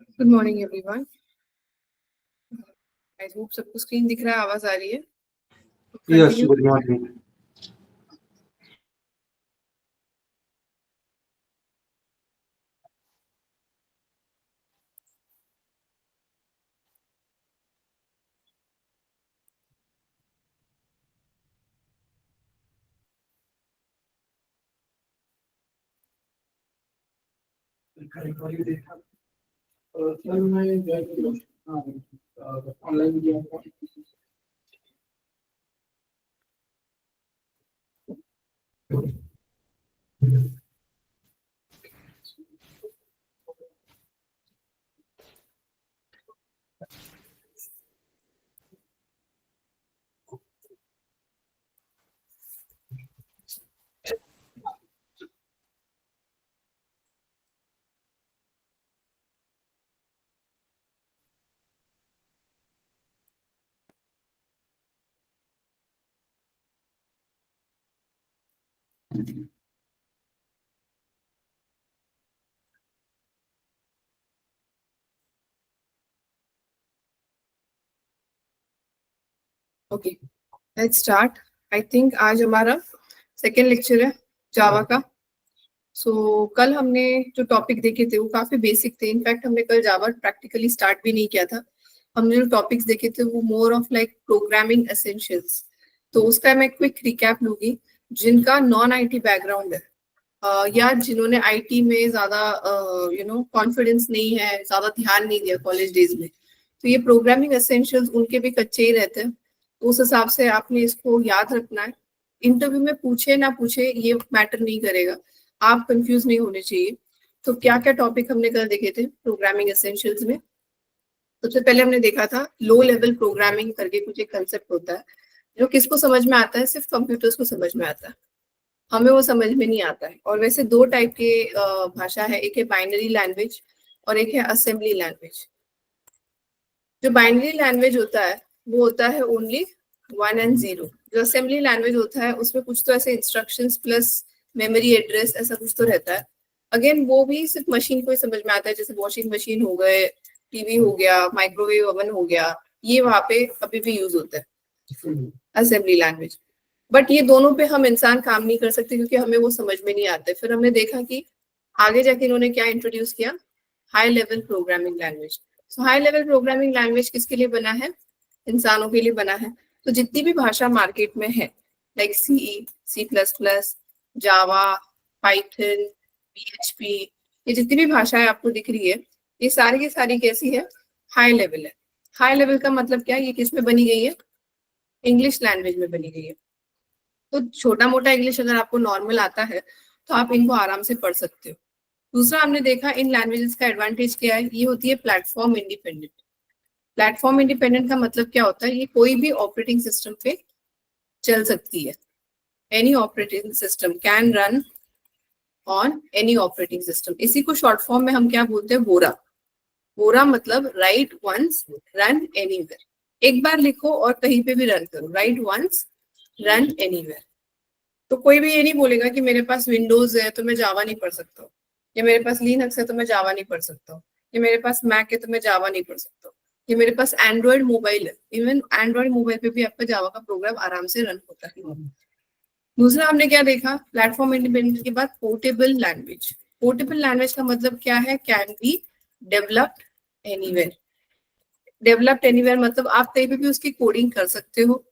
Good morning everyone. I hope सबको screen दिख रहा है, आवाज आ रही है? Yes, good morning. Okay, let's start. I think आज हमारा सेकेंड लेक्चर है जावा का। कल हमने जो टॉपिक देखे थे वो काफी बेसिक थे। इनफैक्ट हमने कल जावा प्रैक्टिकली स्टार्ट भी नहीं किया था। हमने जो टॉपिक्स देखे थे वो more of like programming essentials. तो उसका मैं क्विक रिकैप लूंगी। जिनका नॉन आईटी बैकग्राउंड है या जिन्होंने आईटी में ज्यादा कॉन्फिडेंस नहीं है, ज्यादा ध्यान नहीं दिया कॉलेज डेज में, तो ये प्रोग्रामिंग एसेंशियल्स उनके भी कच्चे ही रहते हैं। तो उस हिसाब से आपने इसको याद रखना है। इंटरव्यू में पूछे ना पूछे ये मैटर नहीं करेगा, आप कंफ्यूज नहीं होने चाहिए। तो क्या क्या टॉपिक हमने कल देखे थे प्रोग्रामिंग एसेंशियल्स में? सबसे पहले हमने देखा था लो लेवल प्रोग्रामिंग करके कुछ एक कंसेप्ट होता है जो किसको समझ में आता है, सिर्फ कंप्यूटर्स को समझ में आता है, हमें वो समझ में नहीं आता है। और वैसे दो टाइप के भाषा है, एक है बाइनरी लैंग्वेज और एक है असेंबली लैंग्वेज। जो बाइनरी लैंग्वेज होता है वो होता है ओनली 1 and 0। जो असेंबली लैंग्वेज होता है उसमें कुछ तो ऐसे इंस्ट्रक्शंस प्लस मेमोरी एड्रेस ऐसा कुछ तो रहता है। अगेन वो भी सिर्फ मशीन को ही समझ में आता है, जैसे वॉशिंग मशीन हो गए, टीवी हो गया, माइक्रोवेव ओवन हो गया, ये वहां पे अभी भी यूज होता है असेंबली लैंग्वेज। बट ये दोनों पे हम इंसान काम नहीं कर सकते क्योंकि हमें वो समझ में नहीं आते। फिर हमने देखा कि आगे जाके इन्होंने क्या इंट्रोड्यूस किया, हाई लेवल प्रोग्रामिंग लैंग्वेज। सो हाई लेवल प्रोग्रामिंग लैंग्वेज किसके लिए बना है? इंसानों के लिए बना है। तो जितनी भी भाषा मार्केट में है लाइक सी, सी प्लस प्लस, जावा, पाइथन, पीएचपी, ये जितनी भी भाषाएं आपको दिख रही है ये सारी की सारी कैसी है? हाई लेवल है। हाई लेवल का मतलब क्या है? ये किस में बनी गई है? इंग्लिश लैंग्वेज में बनी गई है। तो छोटा मोटा इंग्लिश अगर आपको नॉर्मल आता है तो आप इनको आराम से पढ़ सकते हो। दूसरा हमने देखा इन लैंग्वेजेस का एडवांटेज क्या है, ये होती है प्लेटफॉर्म इंडिपेंडेंट। प्लेटफॉर्म इंडिपेंडेंट का मतलब क्या होता है? ये कोई भी ऑपरेटिंग सिस्टम पे चल सकती है। Any operating system can run on any operating system. इसी को शॉर्ट फॉर्म में हम क्या बोलते हैं? वोरा। वोरा मतलब राइट वंस रन एनीवेयर। एक बार लिखो और कहीं पे भी रन करो, राइट वंस रन एनीवेयर। तो कोई भी ये नहीं बोलेगा कि मेरे पास विंडोज है तो मैं जावा नहीं पढ़ सकता हूँ, या मेरे पास लिनक्स है तो मैं जावा नहीं पढ़ सकता हूँ, या मेरे पास मैक है तो मैं जावा नहीं पढ़ सकता हूँ, या मेरे पास एंड्रॉइड मोबाइल है। इवन एंड्रॉइड मोबाइल पे भी आपका जावा का प्रोग्राम आराम से रन होता है। दूसरा हमने क्या देखा प्लेटफॉर्म इंडिपेंडेंस के बाद? Portable language. पोर्टेबल लैंग्वेज का मतलब क्या है? Can be developed anywhere. Developed anywhere मतलब आप कहीं पे भी उसकी कोडिंग कर सकते हो।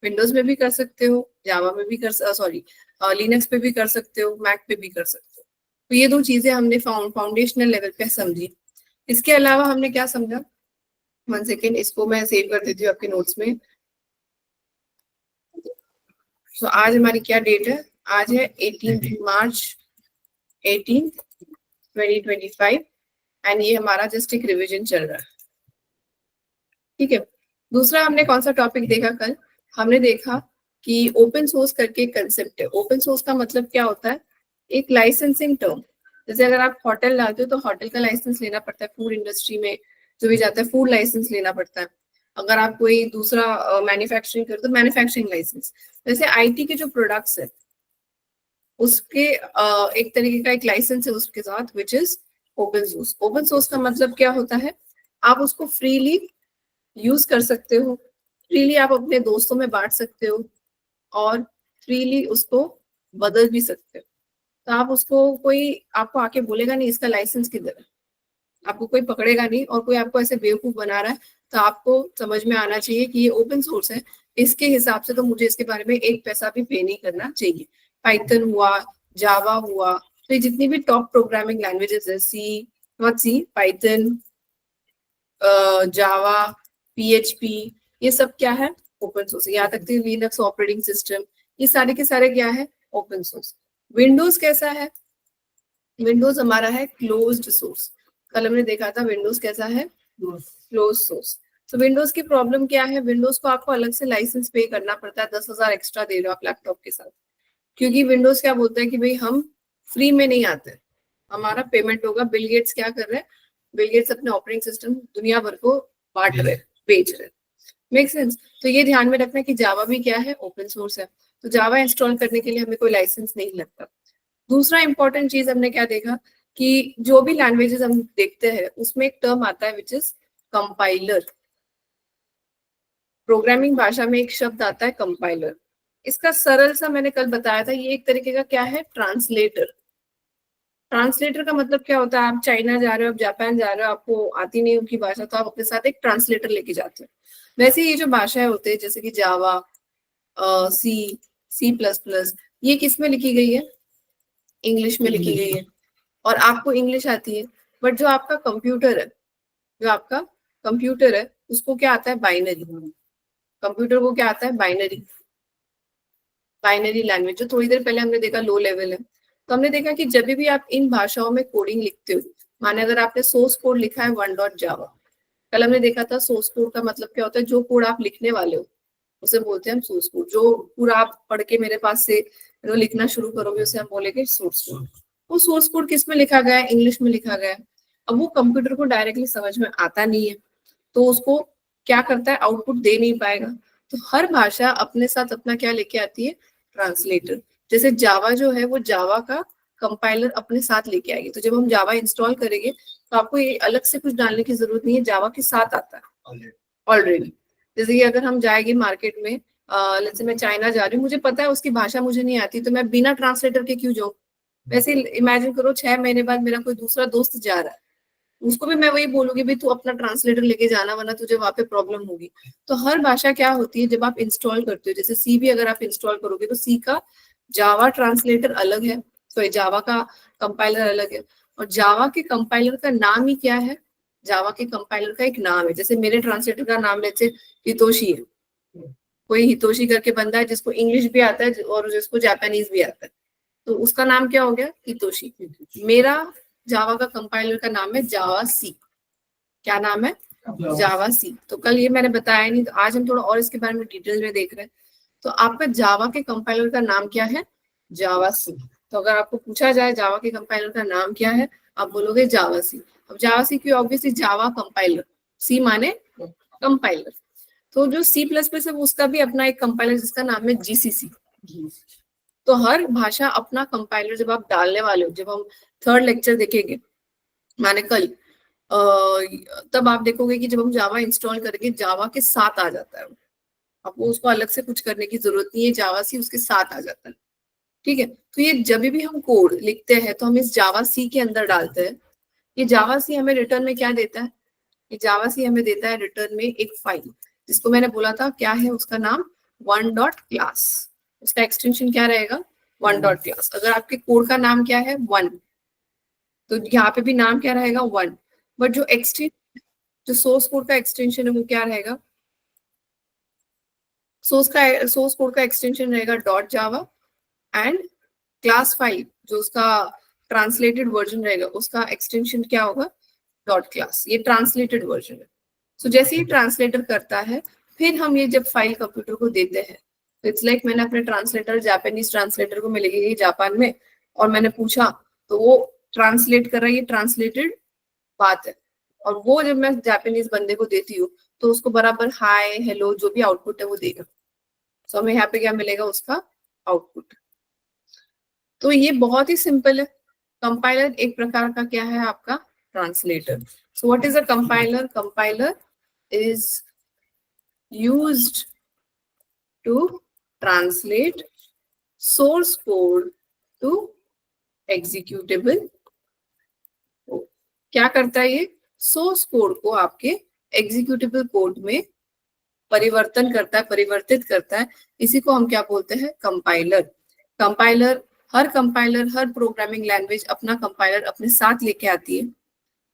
विंडोज में भी कर सकते हो, जावा में भी कर, सॉरी लिनक्स पे भी कर सकते हो, मैक पे भी कर सकते हो। तो ये दो चीजें हमने फाउंडेशनल लेवल पे समझी। इसके अलावा हमने क्या समझा? 1 सेकेंड, इसको मैं सेव कर देती हूँ आपके नोट्स में। तो आज हमारी क्या डेट है? आज है 18 मार्च 2025 एंड ये हमारा जस्ट एक रिविजन चल रहा है। ठीक है। दूसरा हमने कौन सा टॉपिक देखा कल? हमने देखा कि ओपन सोर्स करके एक कंसेप्ट है। ओपन सोर्स का मतलब क्या होता है? एक लाइसेंसिंग टर्म। जैसे अगर आप होटल लाते हो तो होटल का लाइसेंस लेना पड़ता है, फूड इंडस्ट्री में जो भी जाता है फूड लाइसेंस लेना पड़ता है। अगर आप कोई दूसरा मैन्युफैक्चरिंग करते हो मैन्युफैक्चरिंग लाइसेंस। वैसे आईटी के जो प्रोडक्ट्स है उसके एक तरीके का एक लाइसेंस है उसके साथ, which is open source. Open source का मतलब क्या होता है, आप उसको फ्रीली यूज कर सकते हो, फ्रीली आप अपने दोस्तों में बांट सकते हो और फ्रीली उसको बदल भी सकते हो। तो आप उसको, कोई आपको आके बोलेगा नहीं इसका लाइसेंस किधर है, आपको कोई पकड़ेगा नहीं और कोई आपको ऐसे बेवकूफ बना रहा है, तो आपको समझ में आना चाहिए कि ये ओपन सोर्स है, इसके हिसाब से तो मुझे इसके बारे में एक पैसा भी पे नहीं करना चाहिए। पाइथन हुआ, जावा हुआ, तो ये जितनी भी टॉप प्रोग्रामिंग लैंग्वेजेस है, C, not C, Python, Java, PHP, ये सब क्या है, ओपन सोर्स। यहाँ तक कि लिनक्स ऑपरेटिंग सिस्टम, ये सारे के सारे क्या है, ओपन सोर्स। विंडोज कैसा है, विंडोज हमारा है क्लोज्ड सोर्स। कल हमने देखा था विंडोज कैसा है, क्लोज सोर्स। तो विंडोज की प्रॉब्लम क्या है, विंडोज को आपको अलग से लाइसेंस पे करना पड़ता है, 10,000 एक्स्ट्रा दे रहे हो आप लैपटॉप के साथ, क्योंकि विंडोज क्या बोलता है कि भाई हम फ्री में नहीं आते, हमारा पेमेंट होगा। बिल गेट्स क्या कर रहे हैं, बिल गेट्स अपने ऑपरेटिंग सिस्टम दुनिया भर को बांट रहे, बेच रहे। Make sense. तो ये ध्यान में रखना कि जावा भी क्या है, ओपन सोर्स है, तो जावा इंस्टॉल करने के लिए हमें कोई लाइसेंस नहीं लगता। दूसरा इंपॉर्टेंट चीज हमने क्या देखा कि जो भी लैंग्वेजेस हम देखते हैं उसमें एक टर्म आता है विच इज कंपाइलर। प्रोग्रामिंग भाषा में एक शब्द आता है कंपाइलर। इसका सरल सा मैंने कल बताया था, ये एक तरीके का क्या है, ट्रांसलेटर। ट्रांसलेटर का मतलब क्या होता है, आप चाइना जा रहे हो, आप जापान जा रहे हो, आपको आती नहीं उनकी भाषा, तो आप अपने साथ एक ट्रांसलेटर लेके जाते हो। वैसे ये जो भाषाएं होते हैं जैसे कि जावा, सी, सी प्लस प्लस, ये किस में लिखी गई है, इंग्लिश में लिखी गई है, और आपको इंग्लिश आती है। बट जो आपका कंप्यूटर है, जो आपका कंप्यूटर है उसको क्या आता है, बाइनरी। कंप्यूटर को क्या आता है, बाइनरी, बाइनरी लैंग्वेज, जो थोड़ी देर पहले हमने देखा लो लेवल है। तो हमने देखा कि जब भी आप इन भाषाओं में कोडिंग लिखते हो, माने अगर आपने सोर्स कोड लिखा है 1.java, कल हमने देखा था सोर्स कोड का मतलब क्या होता है, जो कोड आप लिखने वाले हो उसे बोलते हैं हम सोर्स कोड। जो पूरा आप पढ़ के मेरे पास से लिखना शुरू करोगे उसे हम बोलेंगे सोर्स कोड। वो सोर्स कोड किस में लिखा गया है, इंग्लिश में लिखा गया है। अब वो कंप्यूटर को डायरेक्टली समझ में आता नहीं है, तो उसको क्या करता है, आउटपुट दे नहीं पाएगा। तो हर भाषा अपने साथ अपना क्या लेके आती है, ट्रांसलेटर। जैसे जावा जो है वो जावा का कंपाइलर अपने साथ लेके आएगी। तो जब हम जावा इंस्टॉल करेंगे तो आपको ये अलग से कुछ डालने की जरूरत नहीं है, जावा के साथ आता है ऑलरेडी। जैसे कि अगर हम जाएंगे मार्केट में, जैसे मैं चाइना जा रही हूँ, मुझे पता है उसकी भाषा मुझे नहीं आती, तो मैं बिना ट्रांसलेटर के क्यों जाऊँ। वैसे इमेजिन करो 6 महीने बाद मेरा कोई दूसरा दोस्त जा रहा है, उसको भी मैं वही बोलूंगी भाई तू अपना ट्रांसलेटर लेके जाना, वरना तुझे वहां पे प्रॉब्लम होगी। तो हर भाषा क्या होती है जब आप इंस्टॉल करते हो, जैसे सी भी अगर आप इंस्टॉल करोगे तो सी का जावा ट्रांसलेटर अलग है, सॉरी जावा का कंपाइलर अलग है। और जावा के कंपाइलर का नाम ही क्या है, जावा के कंपाइलर का एक नाम है। जैसे मेरे ट्रांसलेटर का नाम लेते हितोशी है, कोई हितोशी करके बंदा है जिसको इंग्लिश भी आता है और जिसको जापानीज भी आता है, तो उसका नाम क्या हो गया, हितोशी। मेरा जावा का कंपाइलर का नाम है जावा सी। क्या नाम है, जावा सी। तो कल ये मैंने बताया नहीं, तो आज हम थोड़ा और इसके बारे में डिटेल में देख रहे हैं। तो आपका जावा के कंपाइलर का नाम क्या है, जावा सी। तो अगर आपको पूछा जाए जावा के कंपाइलर का नाम क्या है, आप बोलोगे जावा सी। अब जावा सी क्यों, ऑब्वियसली जावा कंपाइलर, सी माने कंपाइलर। तो जो सी प्लस प्लस है उसका भी अपना एक कंपाइलर जिसका नाम है जीसीसी। तो हर भाषा अपना कंपाइलर जब आप डालने वाले हो, जब हम थर्ड लेक्चर देखेंगे माने कल, तब आप देखोगे कि जब हम जावा इंस्टॉल करेंगे जावा के साथ आ जाता है, आपको उसको अलग से कुछ करने की जरूरत नहीं है, जावा सी उसके साथ आ जाता है। ठीक है, तो ये जब भी हम कोड लिखते हैं तो हम इस जावा सी के अंदर डालते हैं। ये जावा सी हमें रिटर्न में क्या देता है, ये जावा सी हमें देता है रिटर्न में एक फाइल, जिसको मैंने बोला था क्या है उसका नाम, वन डॉट क्लास। उसका एक्सटेंशन क्या रहेगा, वन डॉट क्लास। अगर आपके कोड का नाम क्या है, वन, तो यहाँ पे भी नाम क्या रहेगा, वन। बट जो एक्सटेंशन, जो सोर्स कोड का एक्सटेंशन है वो क्या रहेगा, सोर्स कोड का एक्सटेंशन रहेगा dot Java, and class file जो उसका ट्रांसलेटेड वर्जन रहेगा उसका एक्सटेंशन क्या होगा, डॉट क्लास। ये ट्रांसलेटेड वर्जन है। सो जैसे ही ट्रांसलेटर करता है, फिर हम ये जब फाइल कंप्यूटर को देते हैं, तो इट्स लाइक मैंने अपने ट्रांसलेटर, जापानीज ट्रांसलेटर को मैं लेके गई जापान में और मैंने पूछा, तो वो ट्रांसलेट कर रहा है, ये ट्रांसलेटेड बात है। और वो जब मैं जापानीज बंदे को देती हूँ तो उसको बराबर हाय हेलो जो भी आउटपुट है वो देगा। सो हमें यहाँ पे क्या मिलेगा, उसका आउटपुट। तो ये बहुत ही सिंपल है। कंपाइलर एक प्रकार का क्या है आपका, translator. So what is a compiler? Compiler is used to translate source code to executable. क्या करता है ये? सोर्स कोड को आपके एग्जीक्यूटेबल कोड में परिवर्तन करता है, परिवर्तित करता है. इसी को हम क्या बोलते हैं? कंपाइलर. कंपाइलर, हर प्रोग्रामिंग लैंग्वेज अपना कंपाइलर अपने साथ लेके आती है.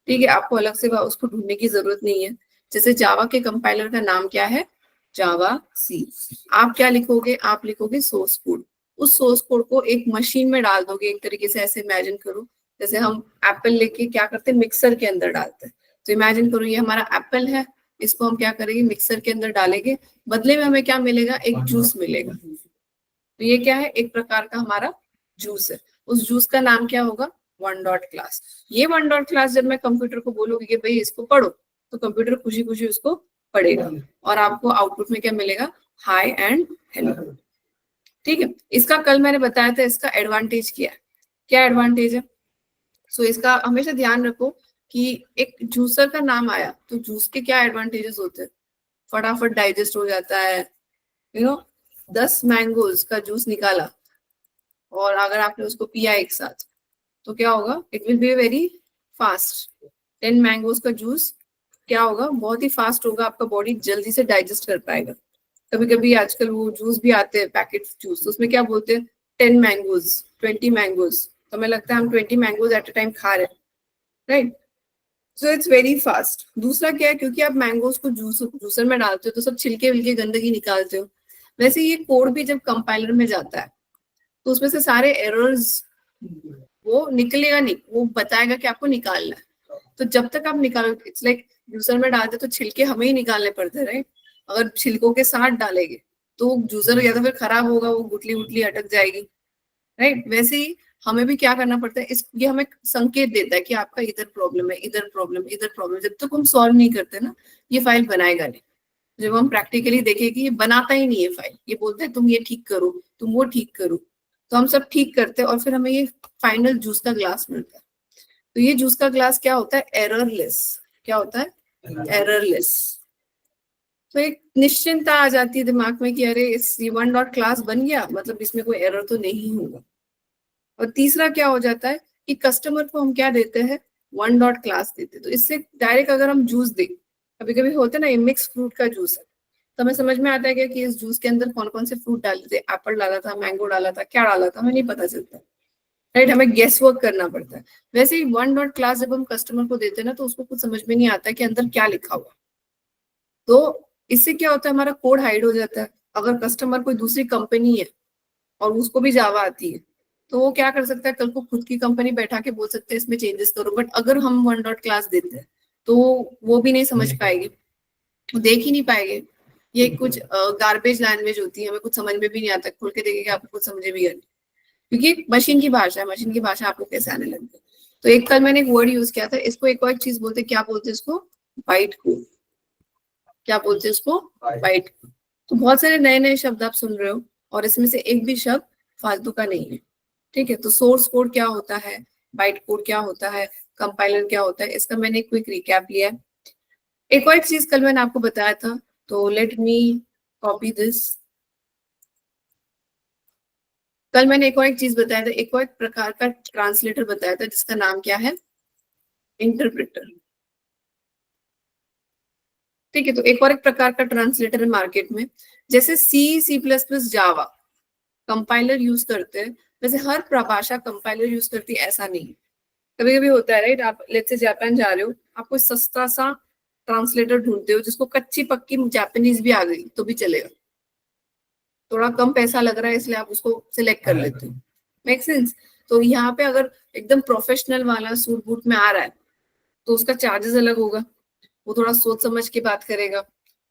ठीक है, आपको अलग से उसको ढूंढने की जरूरत नहीं है. जैसे जावा के कंपाइलर का नाम क्या है? जावा सी. आप क्या लिखोगे? आप लिखोगे सोर्स कोड. उस सोर्स कोड को एक मशीन में डाल दोगे. एक तरीके से ऐसे इमेजिन करो जैसे हम एप्पल लेके क्या करते हैं? मिक्सर के अंदर डालते हैं. तो इमेजिन करो ये हमारा एप्पल है, इसको हम क्या करेंगे? मिक्सर के अंदर डालेंगे. बदले में हमें क्या मिलेगा? एक जूस मिलेगा. तो ये क्या है? एक प्रकार का हमारा जूस है. उस जूस का नाम क्या होगा? One dot class. ये वन डॉट क्लास जब मैं कंप्यूटर को बोलूंगी कि भाई इसको पढ़ो, तो कंप्यूटर खुशी खुशी उसको पढ़ेगा और आपको आउटपुट में क्या मिलेगा? High and hello. ठीक है, इसका कल मैंने बताया था इसका एडवांटेज क्या है. क्या एडवांटेज है? सो इसका हमेशा ध्यान रखो कि एक जूसर का नाम आया तो जूस के क्या एडवांटेजेस होते हैं? फटाफट डाइजेस्ट हो जाता है. 10 मैंगोज का जूस निकाला और अगर आपने उसको पिया एक साथ तो क्या होगा? It will be very fast. 10 mangoes का जूस क्या होगा? बहुत ही फास्ट होगा. आपका बॉडी जल्दी से डाइजेस्ट कर पाएगा. कभी कभी आजकल वो जूस भी आते हैं पैकेट जूस, तो उसमें क्या बोलते हैं? 10 मैंगोज, 20 मैंगोज. तो हमें लगता है हम 20 मैंगोज एट अ टाइम खा रहे हैं, right? So it's very fast. दूसरा क्या है? क्योंकि आप मैंगोज को जूसर में डालते हो तो सब छिलके विलके गंदगी निकालते हो. वैसे ये कोड भी जब कंपाइलर में जाता है तो उसमें से सारे एरर्स वो निकलेगा नहीं, वो बताएगा कि आपको निकालना है. तो जब तक आप निकालो, इट्स लाइक जूसर में डालते तो छिलके हमें ही निकालने पड़ते हैं, राइट? अगर छिलकों के साथ डालेंगे तो जूसर या तो फिर खराब होगा, वो गुटली गुटली अटक जाएगी, राइट? वैसे ही हमें भी क्या करना पड़ता है? ये हमें संकेत देता है कि आपका इधर प्रॉब्लम है, इधर प्रॉब्लम, इधर प्रॉब्लम. जब तक हम सॉल्व नहीं करते ना, ये फाइल बनाएगा नहीं. जब हम प्रैक्टिकली देखें कि ये बनाता ही नहीं है फाइल, ये बोलता है तुम ये ठीक करो, तुम वो ठीक करो, तो हम सब ठीक करते हैं और फिर हमें ये फाइनल जूस का ग्लास मिलता है. तो ये जूस का ग्लास क्या होता है? एररलेस. क्या होता है? एररलेस. तो एक निश्चिंतता आ जाती है दिमाग में कि अरे इस वन डॉट क्लास बन गया, मतलब इसमें कोई एरर तो नहीं होगा. और तीसरा क्या हो जाता है कि कस्टमर को हम क्या देते हैं? वन डॉट क्लास देते हैं. तो इससे डायरेक्ट अगर हम जूस दें, कभी कभी होता है ना, ये मिक्स फ्रूट का जूस है, तो हमें समझ में आता है क्या कि इस जूस के अंदर कौन कौन से फ्रूट डाले थे? एप्पल डाला था, मैंगो डाला था, क्या डाला था, हमें नहीं पता चलता, राइट? हमें गेस वर्क करना पड़ता है. वैसे ही वन डॉट क्लास जब हम कस्टमर को देते हैं ना, तो उसको कुछ समझ में नहीं आता कि अंदर क्या लिखा हुआ. तो इससे क्या होता है? हमारा कोड हाइड हो जाता है. अगर कस्टमर कोई दूसरी कंपनी है और उसको भी जावा आती है तो वो क्या कर सकता है? कल को खुद की कंपनी बैठा के बोल सकते हैं इसमें चेंजेस करो. बट अगर हम वन डॉट क्लास देते हैं तो वो भी नहीं समझ पाएगी, देख ही नहीं पाएंगे. ये कुछ गार्बेज लैंग्वेज होती है, हमें कुछ समझ में भी नहीं आता. खोल के देखेंगे आपको कुछ समझ भी नहीं, क्योंकि मशीन की भाषा है. मशीन की भाषा आपको कैसे आने लगती है? तो एक कल मैंने एक वर्ड यूज किया था, इसको एक और चीज बोलते, क्या बोलते हैं इसको? Byte code. क्या बोलते हैं इसको? बाइट. तो बहुत सारे नए नए शब्द आप सुन रहे हो और इसमें से एक भी शब्द फालतू का नहीं है. ठीक है, तो सोर्स कोड क्या होता है, बाइट कोड क्या होता है, कंपाइलर क्या होता है, इसका मैंने क्विक रिकैप लिया है. एक और चीज कल मैंने आपको बताया था, तो लेट मी कॉपी दिस. कल मैंने एक और एक चीज बताया था, एक और एक प्रकार का ट्रांसलेटर बताया था जिसका नाम क्या है? इंटरप्रेटर. ठीक है, तो एक और एक प्रकार का ट्रांसलेटर है मार्केट में. जैसे C plus plus Java compiler use करते हैं, वैसे हर भाषा कंपाइलर यूज करती है ऐसा नहीं. कभी कभी होता है, राइट? आप लेट्स से जापान जा रहे हो, आपको सस्ता सा ट्रांसलेटर ढूंढते हो जिसको कच्ची पक्की जापानीज भी आ गई तो भी चलेगा, थोड़ा कम पैसा लग रहा है इसलिए आप उसको सिलेक्ट कर लेते हो. Make sense? तो यहाँ पे अगर एकदम प्रोफेशनल वाला सूट बूट में आ रहा है तो उसका चार्जेस अलग होगा. वो थोड़ा सोच समझ के बात करेगा,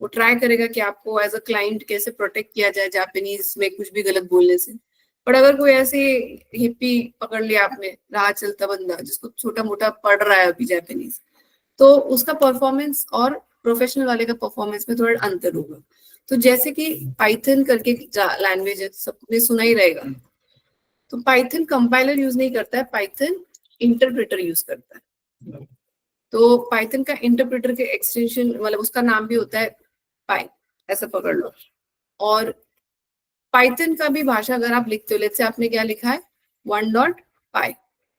वो ट्राई करेगा कि आपको एज अ क्लाइंट कैसे प्रोटेक्ट किया जाए जापानीज में कुछ भी गलत बोलने से. पर अगर कोई ऐसे हिप्पी पकड़ लिया आपने, राह चलता बंदा जिसको छोटा मोटा पढ़ रहा है अभी जापानीज, तो उसका परफॉर्मेंस और प्रोफेशनल वाले का परफॉर्मेंस में थोड़ा अंतर होगा. तो जैसे कि पाइथन करके लैंग्वेज है, सबने सुना ही रहेगा. तो पाइथन कंपाइलर यूज नहीं करता है, पाइथन इंटरप्रेटर यूज करता है. तो पाइथन का इंटरप्रेटर के एक्सटेंशन मतलब उसका नाम भी होता है पाई, ऐसा पकड़ लो। और पाइथन का भी भाषा अगर आप लिखते हो, लेट्स से आपने क्या लिखा है 1.py,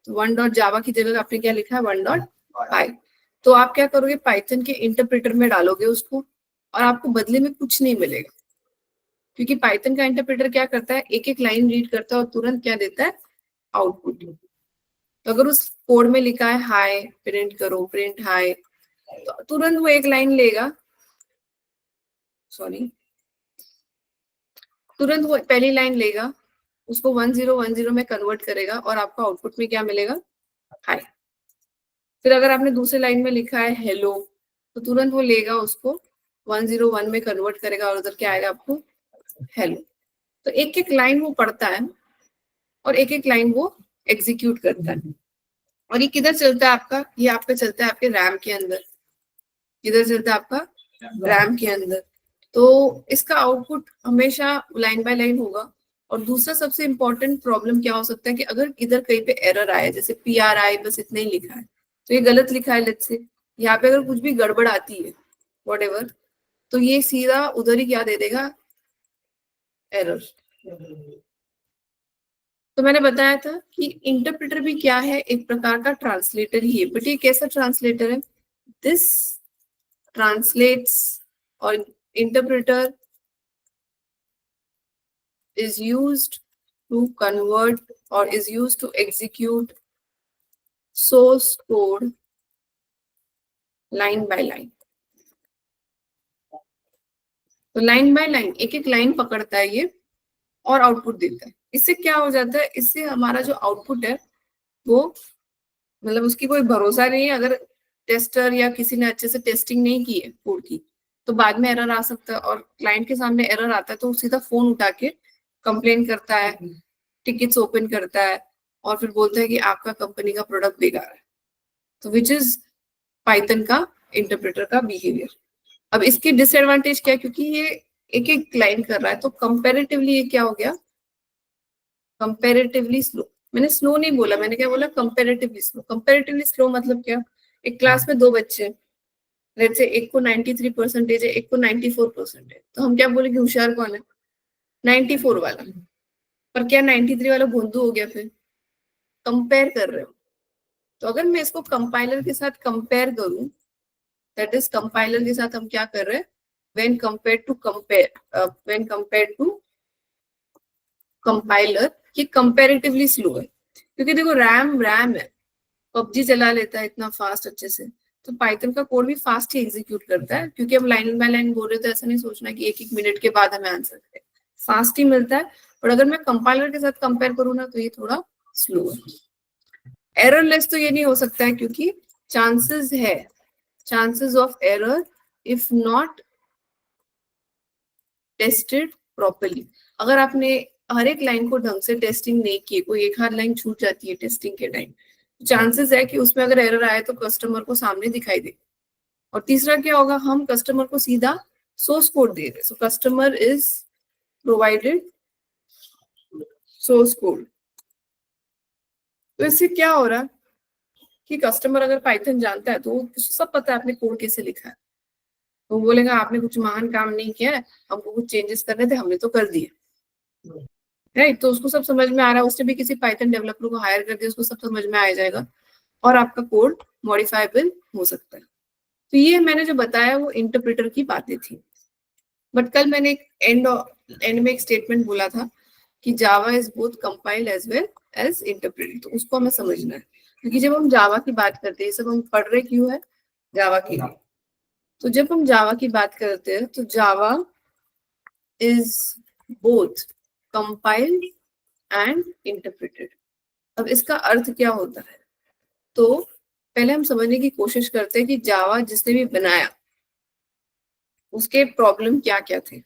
तो 1.java की जगह आपने क्या लिखा है 1.py, तो आप क्या करोगे पाइथन के इंटरप्रेटर में डालोगे उसको और आपको बदले में कुछ नहीं मिलेगा, क्योंकि पाइथन का इंटरप्रेटर क्या करता है एक एक लाइन रीड करता है और तुरंत क्या देता है आउटपुट। तो अगर उस कोड में लिखा है हाय प्रिंट करो, प्रिंट हाय, तो तुरंत वो एक लाइन लेगा, सॉरी तुरंत वो पहली लाइन लेगा, उसको 1010 में कन्वर्ट करेगा और आपको आउटपुट में क्या मिलेगा हाय। फिर अगर आपने दूसरी लाइन में लिखा है हेलो, तो तुरंत वो लेगा उसको 101 में कन्वर्ट करेगा और उधर क्या आएगा आपको हेलो। तो एक एक लाइन वो पढ़ता है और एक एक लाइन वो एग्जीक्यूट करता है। और ये किधर चलता है आपका, ये आपका चलता है आपके रैम के अंदर, किधर चलता है आपका रैम के अंदर। तो इसका आउटपुट हमेशा लाइन बाय लाइन होगा। और दूसरा सबसे इंपॉर्टेंट प्रॉब्लम क्या हो सकता है कि अगर इधर कहीं पे एरर आए, जैसे PRI बस इतना ही लिखा है तो ये गलत लिखा है, लेट्स से यहाँ पे अगर कुछ भी गड़बड़ आती है व्हाटएवर, तो ये सीधा उधर ही क्या दे देगा एरर। तो मैंने बताया था कि इंटरप्रेटर भी क्या है, एक प्रकार का ट्रांसलेटर ही है, बट ये कैसा ट्रांसलेटर है, दिस ट्रांसलेट्स और interpreter is used to convert or is used to execute source code line by line। तो लाइन बाय लाइन एक एक लाइन पकड़ता है ये और आउटपुट देता है। इससे क्या हो जाता है, इससे हमारा जो आउटपुट है वो मतलब उसकी कोई भरोसा नहीं है, अगर टेस्टर या किसी ने अच्छे से टेस्टिंग नहीं की है कोड की तो बाद में एरर आ सकता है। और क्लाइंट के सामने एरर आता है तो सीधा फोन उठा के कंप्लेन करता है, टिकट्स ओपन करता है और फिर बोलता है कि आपका कंपनी का प्रोडक्ट बेकार है। तो विच इज पाइथन का इंटरप्रेटर का बिहेवियर। अब इसकी डिसएडवांटेज क्या है, क्योंकि ये एक एक लाइन कर रहा है तो कंपैरेटिवली ये क्या हो गया कंपैरेटिवली स्लो। मैंने स्लो नहीं बोला, मैंने क्या बोला कंपैरेटिवली स्लो। कंपैरेटिवली स्लो मतलब क्या, एक क्लास में दो बच्चे, लेट्स से एक को 93% है एक को 94% है, तो हम क्या बोलेंगे होशियार कौन है 94 वाला। पर क्या 93 वाला भोंदू हो गया, फिर कंपेयर कर रहे हो। तो अगर मैं इसको कंपाइलर के साथ कंपेयर करूं, दैट इज कंपाइलर के साथ हम क्या कर रहे हैं व्हेन कंपेयर टू कंपाइलर, कि कंपैरेटिवली स्लो है। क्योंकि देखो रैम है, पबजी चला लेता है इतना फास्ट अच्छे से, तो पाइथन का कोड भी फास्ट ही एग्जीक्यूट करता है। क्योंकि हम लाइन बाय लाइन बोल रहे तो ऐसा नहीं सोचना कि एक एक मिनट के बाद हमें आंसर है, फास्ट ही मिलता है। और अगर मैं कंपाइलर के साथ कंपेयर करूँ ना तो ये थोड़ा स्लो है। एररलेस तो ये नहीं हो सकता है क्योंकि chances of error if not tested properly. अगर आपने हर एक लाइन को ढंग से टेस्टिंग नहीं की, कोई एक आध लाइन छूट जाती है टेस्टिंग के टाइम, चांसेस है कि उसमें अगर एरर आए तो कस्टमर को सामने दिखाई दे। और तीसरा क्या होगा, हम कस्टमर को सीधा सोर्स कोड दे रहे, so customer is provided source code. तो इससे क्या हो रहा है कि कस्टमर अगर पाइथन जानता है तो उसको सब पता है आपने कोड कैसे लिखा है, तो बोलेगा आपने कुछ महान काम नहीं किया है, हमको कुछ चेंजेस करने थे हमने तो कर दिए, राइट। तो उसको सब समझ में आ रहा है, उसने भी किसी पाइथन डेवलपर को हायर कर दिया, उसको सब समझ में आ जाएगा और आपका कोड मॉडिफाइबल हो सकता है। तो ये मैंने जो बताया वो इंटरप्रेटर की बातें थी। बट कल मैंने एक एंड में एक स्टेटमेंट बोला था कि Java is both compile as well as interpret, तो उसको हमें समझना है। क्योंकि जब हम जावा की बात करते हैं, सब हम पढ़ रहे क्यों है जावा के लिए, तो जब हम जावा की बात करते हैं तो जावा is both compiled and interpreted. अब इसका अर्थ क्या होता है, तो पहले हम समझने की कोशिश करते हैं कि जावा जिसने भी बनाया उसके प्रॉब्लम क्या क्या थे।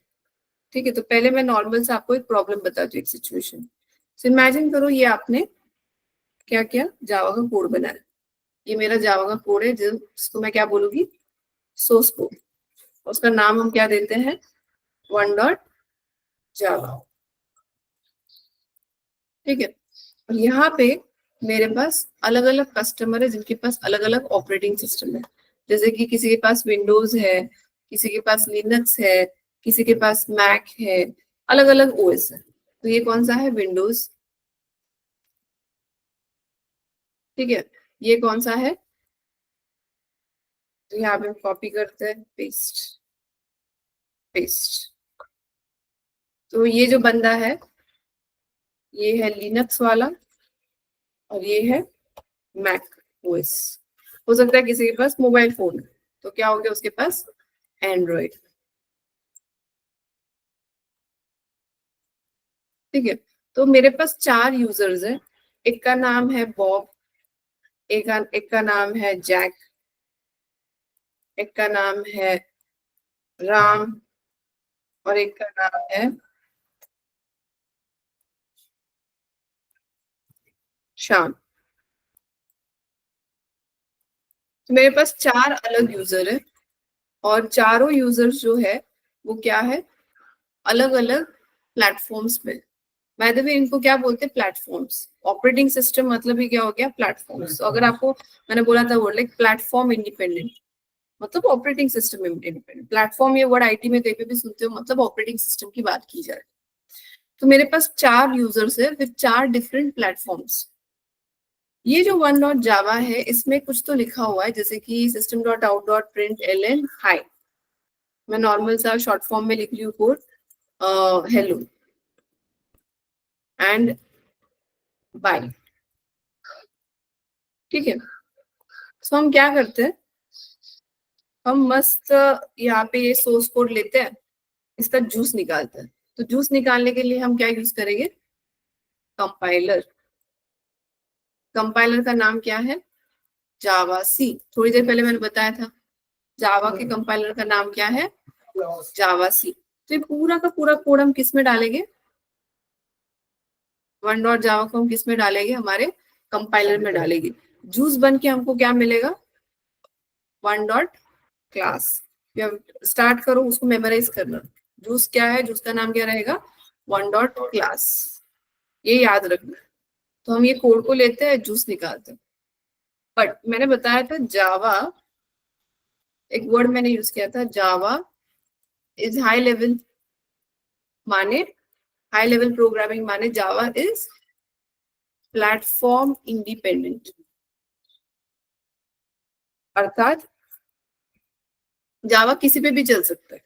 ठीक है, तो पहले मैं नॉर्मल से आपको एक प्रॉब्लम बताती हूँ, एक सिचुएशन। सो इमेजिन करो ये आपने क्या किया जावा का कोड बनाया, ये मेरा जावा का कोड है जिसको मैं क्या बोलूंगी सोर्स कोड, उसका नाम हम क्या देते हैं 1.java। ठीक है, और यहाँ पे मेरे पास अलग अलग कस्टमर है जिनके पास अलग अलग ऑपरेटिंग सिस्टम है। जैसे कि किसी के पास विंडोज है, किसी के पास लिनक्स है, किसी के पास मैक है, अलग अलग ओएस है। तो ये कौन सा है? विंडोज। ठीक है, ये कौन सा है? तो यहाँ पे कॉपी करते हैं, पेस्ट पेस्ट। तो ये जो बंदा है ये है लिनक्स वाला और ये है मैक ओएस। हो सकता है किसी के पास मोबाइल फोन है, तो क्या हो गया उसके पास? एंड्रॉइड। ठीक है, तो मेरे पास 4 यूजर्स हैं। एक का नाम है बॉब, एक का नाम है जैक, एक का नाम है राम और एक का नाम है श्याम। तो मेरे पास 4 अलग यूजर है और चारों यूजर्स जो है वो क्या है? अलग अलग प्लेटफॉर्म्स पे। बाय द वे इनको क्या बोलते हैं? प्लेटफॉर्म्स। ऑपरेटिंग सिस्टम मतलब ही क्या हो गया? प्लेटफॉर्म्स। तो अगर आपको मैंने बोला था वर्ड लाइक प्लेटफॉर्म इंडिपेंडेंट, मतलब ऑपरेटिंग सिस्टम इंडिपेंडेंट। प्लेटफॉर्म ये वर्ड आईटी में कहीं पे भी सुनते हो, मतलब ऑपरेटिंग सिस्टम की बात की जाए। तो मेरे पास 4 यूजर्स है विद 4 डिफरेंट प्लेटफॉर्म्स। ये जो वन डॉट जावा है इसमें कुछ तो लिखा हुआ है, जैसे कि system dot out dot print L N हाई। मैं नॉर्मल सा शॉर्ट फॉर्म में लिख रही हूँ कोड, हेलो एंड बाय। ठीक है, सो हम क्या करते हैं? हम मस्त यहाँ पे ये सोर्स कोड लेते हैं, इसका जूस निकालते हैं। तो जूस निकालने के लिए हम क्या यूज करेंगे? कंपाइलर। कंपाइलर का नाम क्या है? जावा सी। थोड़ी देर पहले मैंने बताया था जावा के कंपाइलर का नाम क्या है? जावा सी। तो ये पूरा का पूरा कोड हम किस में डालेंगे? वन डॉट जावा को हम किस में डालेंगे? हमारे कंपाइलर में डालेंगे। जूस बन के हमको क्या मिलेगा? One dot class. स्टार्ट करो उसको मेमोराइज करना। जूस क्या है? जूस का नाम क्या रहेगा? One dot class. ये याद रखना। तो हम ये कोड को लेते हैं, जूस निकालते हैं। बट मैंने बताया था जावा, एक वर्ड मैंने यूज किया था, जावा इज हाई लेवल। माने हाई लेवल प्रोग्रामिंग माने जावा इज प्लेटफॉर्म इंडिपेंडेंट। अर्थात जावा किसी पे भी चल सकता है,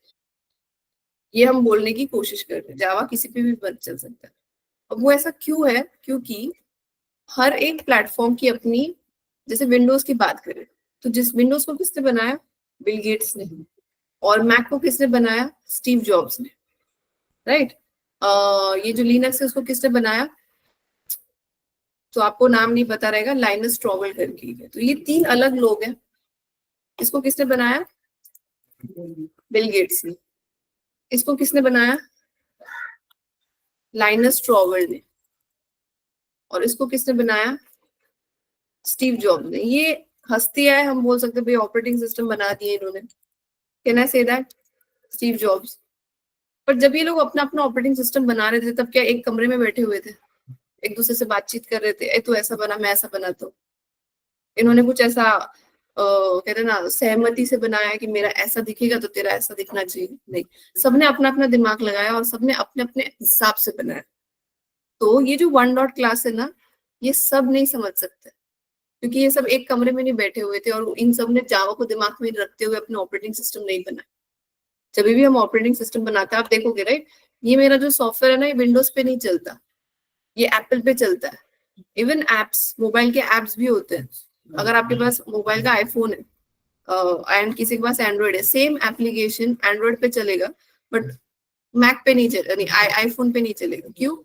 ये हम बोलने की कोशिश कर रहे हैं। जावा किसी पे भी चल सकता है। अब वो ऐसा क्यों है? क्योंकि हर एक प्लेटफॉर्म की अपनी, जैसे विंडोज की बात करें तो जिस विंडोज को किसने बनाया? बिल गेट्स ने। और मैक को किसने बनाया? स्टीव जॉब्स ने। राइट। ये जो लिनक्स है उसको किसने बनाया? तो आपको नाम नहीं पता रहेगा, लाइनस टॉर्वल करके है। तो ये 3 अलग लोग हैं। इसको किसने बनाया? बिल गेट्स ने। इसको किसने बनाया? लाइनस टॉर्वल ने। और इसको किसने बनाया? स्टीव जॉब्स ने। ये हस्तियां है, हम बोल सकते हैं भाई ऑपरेटिंग सिस्टम बना दिए इन्होंने। Can I say that? Steve jobs. पर जब ये लोग अपना अपना ऑपरेटिंग सिस्टम बना रहे थे तब क्या एक कमरे में बैठे हुए थे, एक दूसरे से बातचीत कर रहे थे? ए तू ऐसा बना, मैं ऐसा बना। तो इन्होंने कुछ ऐसा कहते हैं ना सहमति से बनाया कि मेरा ऐसा दिखेगा तो तेरा ऐसा दिखना चाहिए? नहीं, सबने अपना अपना दिमाग लगाया और सबने अपने अपने हिसाब से बनाया। तो ये जो वन डॉट क्लास है ना, ये सब नहीं समझ सकते क्योंकि ये सब एक कमरे में नहीं बैठे हुए थे और इन सब ने जावा को दिमाग में रखते हुए अपना ऑपरेटिंग सिस्टम नहीं बनाया। जब भी हम ऑपरेटिंग सिस्टम बनाते हैं आप देखोगे राइट, ये मेरा जो सॉफ्टवेयर है ना ये विंडोज पे नहीं चलता, ये एप्पल पे चलता है। इवन एप्स, मोबाइल के एप्स भी होते हैं। अगर आपके पास मोबाइल का आईफोन है एंड किसी के पास एंड्रॉइड है, सेम एप्लीकेशन एंड्रॉइड पे चलेगा बट मैक पे नहीं चलेगा, आईफोन पे नहीं चलेगा। क्यों?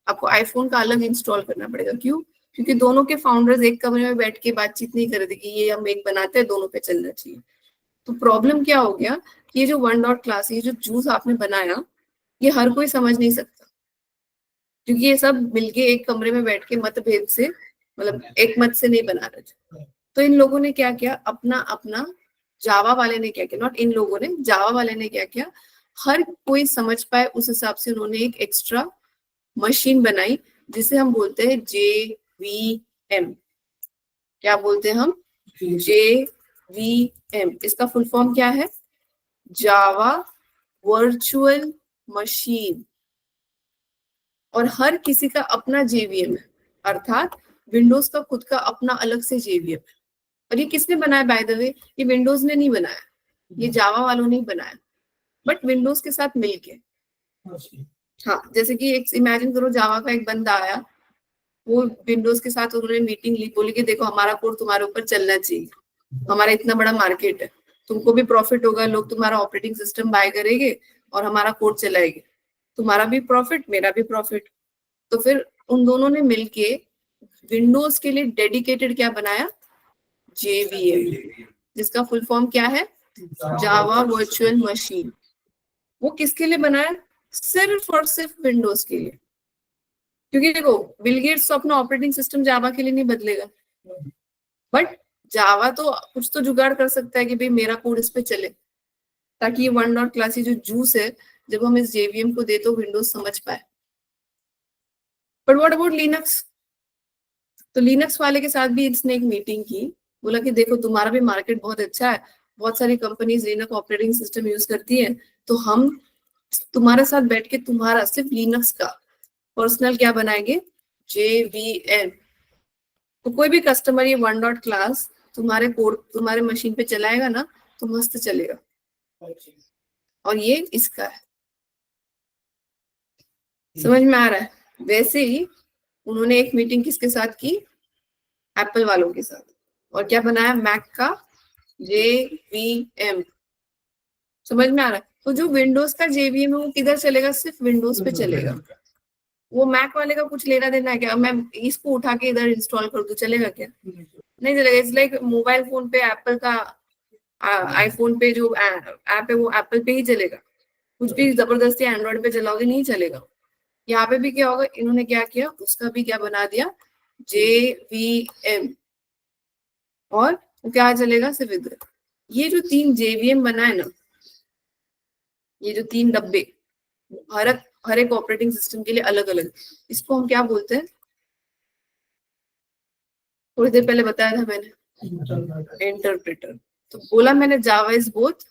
आपको आईफोन का अलग इंस्टॉल करना पड़ेगा। क्यों? क्योंकि दोनों के फाउंडर्स एक कमरे में बैठ के बातचीत नहीं कर रहे थे कि ये हम एक बनाते हैं, दोनों पे चलना चाहिए। तो प्रॉब्लम क्या हो गया कि ये जो वन डॉट क्लास, ये जो जूस आपने बनाया, ये हर कोई समझ नहीं सकता क्योंकि ये सब मिलके एक कमरे में बैठ के मतभेद से, मतलब एक मत से नहीं बना रहे थे। तो इन लोगों ने क्या किया, अपना अपना, जावा वाले ने क्या किया, नॉट इन लोगों ने, जावा वाले ने क्या किया, हर कोई समझ पाए उस हिसाब से उन्होंने एक एक्स्ट्रा मशीन बनाई जिसे हम बोलते हैं JVM। क्या बोलते हैं हम? JVM। इसका फुल फॉर्म क्या है? Java virtual machine. और हर किसी का अपना JVM है, अर्थात विंडोज का खुद का अपना अलग से JVM है। और ये किसने बनाया बाय द वे? ये विंडोज ने नहीं बनाया, ये जावा वालों ने ही बनाया, बट विंडोज के साथ मिलके। हाँ, जैसे कि एक इमेजिन करो, जावा का एक बंदा आया, वो विंडोज के साथ उन्होंने मीटिंग ली, बोली कि देखो हमारा कोड तुम्हारे ऊपर चलना चाहिए, हमारा इतना बड़ा मार्केट है, तुमको भी प्रॉफिट होगा, लोग तुम्हारा ऑपरेटिंग सिस्टम बाय करेंगे और हमारा कोड चलाएंगे, तुम्हारा भी प्रॉफिट मेरा भी प्रॉफिट। तो फिर उन दोनों ने मिलके विंडोज के लिए डेडिकेटेड क्या बनाया? JVM, जिसका फुल फॉर्म क्या है? Java virtual machine. वो किसके लिए बनाया? सिर्फ और सिर्फ विंडोज के लिए। क्योंकि देखो, बिल गेट्स तो अपना ऑपरेटिंग सिस्टम जावा के लिए नहीं बदलेगा, बट जावा तो कुछ तो जुगाड़ कर सकता है कि भाई मेरा कोड इस पे चले, ताकि ये वन डॉट क्लास जो जूस है, जब हम इस JVM को दे तो विंडोज समझ पाए। But what about Linux? तो लिनक्स वाले के साथ भी इसने एक मीटिंग की, बोला कि देखो तुम्हारा भी मार्केट बहुत अच्छा है, बहुत सारी companies Linux operating system use करती है, तो हम तुम्हारे साथ बैठ के तुम्हारा सिर्फ लिनक्स का पर्सनल क्या बनाएंगे? JVM। तो कोई भी कस्टमर ये वन डॉट क्लास तुम्हारे कोड तुम्हारे मशीन पे चलाएगा ना, तो मस्त चलेगा। और ये इसका है, समझ में आ रहा है? वैसे ही उन्होंने एक मीटिंग किसके साथ की? एप्पल वालों के साथ। और क्या बनाया? मैक का JVM। समझ में आ रहा है? तो जो विंडोज का JVM है वो किधर चलेगा? सिर्फ विंडोज पे चलेगा। वो मैक वाले का कुछ लेना देना है क्या? मैं इसको उठा के इधर इंस्टॉल कर दूं, चलेगा क्या? नहीं चलेगा। इट्स लाइक मोबाइल फोन पे एप्पल का, आईफोन पे जो ऐप है वो एप्पल पे ही चलेगा, कुछ भी जबरदस्ती एंड्रॉइड पे चलाओगे नहीं चलेगा। यहाँ पे भी क्या होगा? इन्होंने क्या किया, उसका भी क्या बना दिया? JVM। और वो क्या चलेगा? सिर्फ इधर। ये जो 3 JVM बना है ना, ये जो 3 डब्बे, हर एक ऑपरेटिंग सिस्टम के लिए अलग अलग, इसको हम क्या बोलते हैं? थोड़ी देर पहले बताया था मैंने, इंटरप्रेटर। तो बोला मैंने जावा is both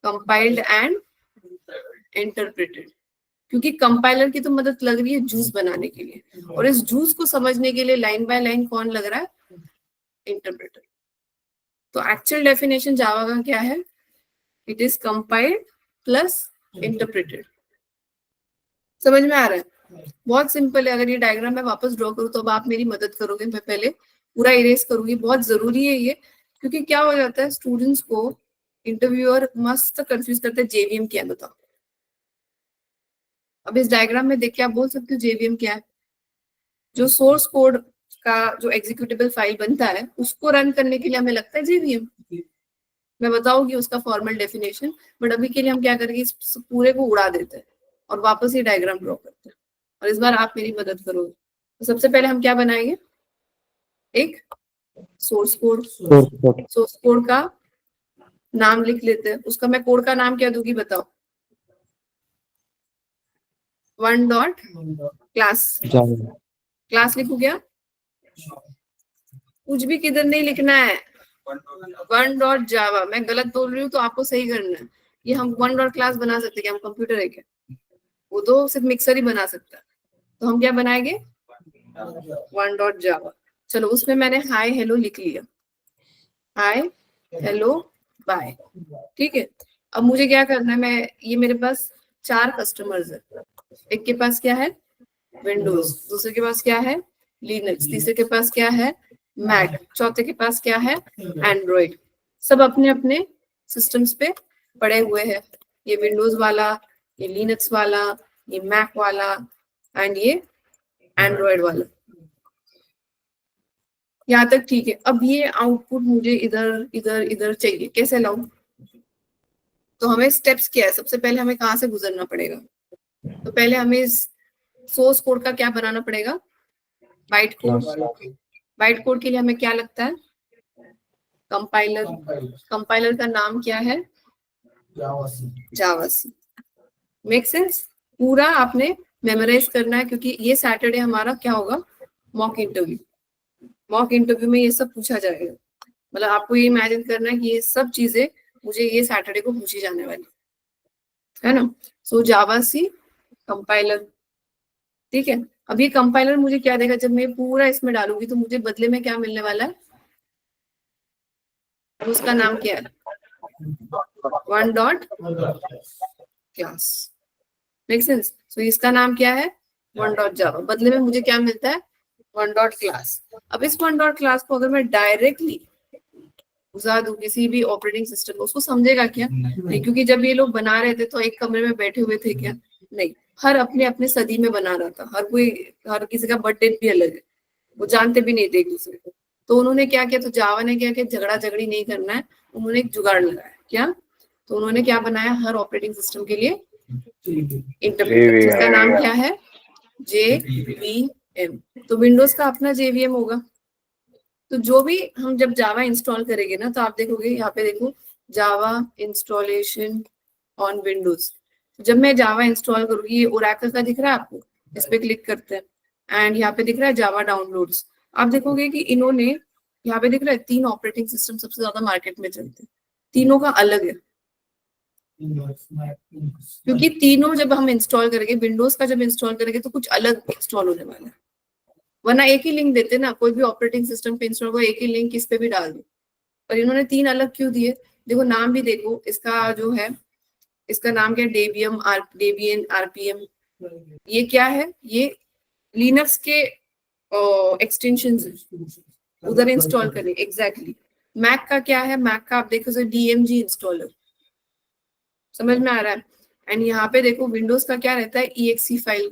compiled and interpreted, क्योंकि कंपाइलर की तो मदद लग रही है जूस बनाने के लिए, और इस जूस को समझने के लिए लाइन बाय लाइन कौन लग रहा है? इंटरप्रेटर। तो एक्चुअल डेफिनेशन जावा का क्या है? It is compiled plus interpreted. समझ में आ रहा है? बहुत सिंपल है। अगर ये डायग्राम मैं वापस ड्रॉ करूँ तो अब आप मेरी मदद करोगे, मैं पहले पूरा इरेज करूंगी, बहुत जरूरी है ये, क्योंकि क्या हो जाता है स्टूडेंट्स को, इंटरव्यूअर मस्त कंफ्यूज करते हैं JVM क्या है, बताओ। अब इस डायग्राम में देख के आप बोल सकते हो JVM क्या है? जो सोर्स कोड का जो एग्जीक्यूटेबल फाइल बनता है उसको रन करने के लिए हमें लगता है JVM। मैं बताऊंगी उसका फॉर्मल डेफिनेशन, बट अभी के लिए हम क्या करेंगे, इस पूरे को उड़ा देते हैं और वापस ये डायग्राम ड्रॉ करते हैं। और इस बार आप मेरी मदद करोगे। तो सबसे पहले हम क्या बनाएंगे? एक सोर्स कोड। सोर्स कोड का नाम लिख लेते हैं। उसका मैं कोड का नाम क्या दूंगी बताओ? One dot class. क्लास लिखू क्या? कुछ भी किधर नहीं लिखना है, वन डॉट जावा। मैं गलत बोल रही हूँ तो आपको सही करना है। ये हम वन डॉट क्लास बना सकते हैं? हम कंप्यूटर है क्या? वो तो सिर्फ मिक्सर ही बना सकता है। तो हम क्या बनाएंगे? वन डॉट जावा। चलो, उसमें मैंने हाय हेलो लिख लिया, हाय हेलो बाय, ठीक है। अब मुझे क्या करना है, मैं ये मेरे पास 4 कस्टमर्स है। एक के पास क्या है? विंडोज। दूसरे के पास क्या है? लिनक्स। तीसरे के पास क्या है? मैक। चौथे के पास क्या है? एंड्रॉइड। सब अपने अपने सिस्टम्स पे पड़े हुए हैं। ये विंडोज वाला, ये लिनक्स वाला, ये मैक वाला एंड ये एंड्रॉइड वाला। यहाँ तक ठीक है। अब ये आउटपुट मुझे इधर इधर इधर चाहिए, कैसे लाऊं? तो हमें स्टेप्स क्या है? सबसे पहले हमें कहाँ से गुजरना पड़ेगा? तो पहले हमें इस सोर्स कोड का क्या बनाना पड़ेगा? Byte code. बाइट कोड के लिए हमें क्या लगता है? कंपाइलर। कंपाइलर का नाम क्या है? जावासी। Make sense? पूरा आपने मेमोराइज करना है, क्योंकि ये सैटरडे हमारा क्या होगा? Mock interview. मॉक इंटरव्यू में ये सब पूछा जाएगा। मतलब आपको ये इमेजिन करना है कि ये सब चीजें मुझे ये सैटरडे को पूछी जाने वाली है ना। सो जावा सी कंपाइलर, ठीक है। अब ये कंपाइलर मुझे क्या देगा, जब मैं पूरा इसमें डालूंगी तो मुझे बदले में क्या मिलने वाला है, उसका नाम क्या है, one dot class. Make sense. So इसका नाम क्या है, वन डॉट जावा, बदले में मुझे क्या मिलता है, वन डॉट क्लास। अब इस वन डॉट क्लास को अगर मैं डायरेक्टली घुसा दूं किसी भी ऑपरेटिंग सिस्टम को, उसको समझेगा क्या, नहीं, क्योंकि जब ये लोग बना रहे थे तो एक कमरे में बैठे हुए थे क्या, नहीं, हर अपने अपने सदी में बना रहा था, हर किसी का बर्थडे भी अलग है, वो जानते भी नहीं थे एक दूसरे को। तो उन्होंने क्या किया, तो जावा ने क्या किया, झगड़ा झगड़ी नहीं करना है, उन्होंने एक जुगाड़ लगाया क्या, तो उन्होंने क्या बनाया, हर ऑपरेटिंग सिस्टम के लिए इंटरप्रेटर, जिसका नाम क्या है, JVM। तो विंडोज का अपना JVM होगा। तो जो भी हम जब जावा इंस्टॉल करेंगे ना, तो आप देखोगे यहाँ पे, देखो जावा इंस्टॉलेशन ऑन विंडोज। जब मैं जावा इंस्टॉल करूंगी, ये ओरेकल का दिख रहा है आपको, इस पे क्लिक करते हैं एंड यहाँ पे दिख रहा है जावा डाउनलोड्स। आप देखोगे कि इन्होंने यहाँ पे दिख रहा है 3 ऑपरेटिंग सिस्टम सबसे ज्यादा मार्केट में चलते हैं, तीनों का अलग है, क्योंकि तीनों जब हम इंस्टॉल करेंगे, विंडोज का जब इंस्टॉल करेंगे तो कुछ अलग इंस्टॉल होने वाला है। वरना एक ही लिंक देते ना, कोई भी ऑपरेटिंग सिस्टम पे इंस्टॉल को एक ही लिंक किस पे भी डाल दो, पर इन्होंने 3 अलग क्यों दिए, देखो नाम भी देखो इसका जो है, इसका नाम क्या है, डेबियन RPM। ये क्या है, ये लिनक्स के एक्सटेंशन उधर इंस्टॉल करें, एग्जैक्टली। मैक का क्या है, मैक का आप देखो DMG इंस्टॉलर, समझ में आ रहा है। एंड यहाँ पे देखो विंडोज का क्या रहता है, EXE फाइल।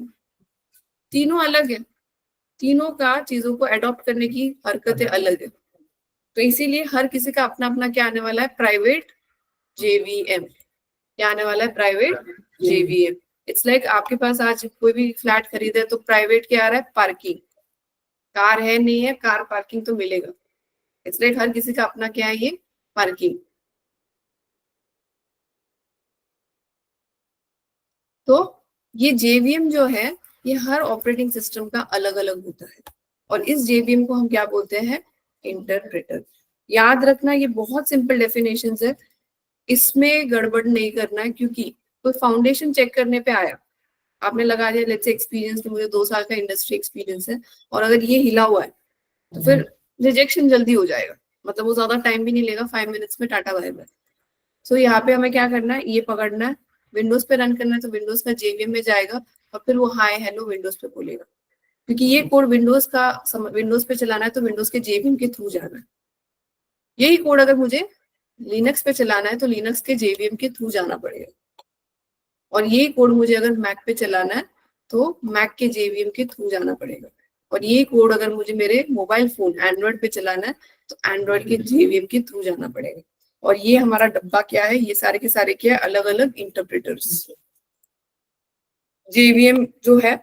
तीनों अलग है, तीनों का चीजों को अडॉप्ट करने की हरकतें अलग है। तो इसीलिए हर किसी का अपना अपना क्या आने वाला है, प्राइवेट JVM। क्या आने वाला है, प्राइवेट JVM। इट्स लाइक आपके पास आज कोई भी फ्लैट खरीदे तो प्राइवेट क्या आ रहा है, पार्किंग। कार है नहीं है, कार पार्किंग तो मिलेगा। इट्स लाइक हर किसी का अपना क्या है, ये पार्किंग। तो ये JVM जो है, ये हर ऑपरेटिंग सिस्टम का अलग अलग होता है, और इस JVM को हम क्या बोलते हैं, इंटरप्रेटर। याद रखना, ये बहुत सिंपल डेफिनेशन है, इसमें गड़बड़ नहीं करना है, क्योंकि कोई फाउंडेशन चेक करने पे आया, आपने लगा दिया लेट्स से एक्सपीरियंस, कि मुझे 2 साल का इंडस्ट्री एक्सपीरियंस है, और अगर ये हिला हुआ है तो फिर रिजेक्शन जल्दी हो जाएगा, मतलब वो ज्यादा टाइम भी नहीं लेगा, 5 मिनट्स में टाटा बाय बाय। सो यहाँ पे हमें क्या करना है, ये पकड़ना है, विंडोज पे रन करना है तो विंडोज का JVM में जाएगा, और फिर वो हाय हेलो विंडोज पे बोलेगा, क्योंकि ये कोड विंडोज पे चलाना है तो विंडोज के JVM के थ्रू जाना है। यही कोड अगर मुझे लिनक्स पे चलाना है तो लिनक्स के JVM के थ्रू जाना पड़ेगा, और ये कोड मुझे अगर मैक पे चलाना है तो मैक के JVM के थ्रू जाना पड़ेगा, और ये कोड अगर मुझे मेरे मोबाइल फोन एंड्रॉइड पे चलाना है तो एंड्रॉइड के JVM के थ्रू जाना पड़ेगा। और ये हमारा डब्बा क्या है, ये सारे के सारे क्या है, अलग अलग इंटरप्रेटर्स। JVM जो है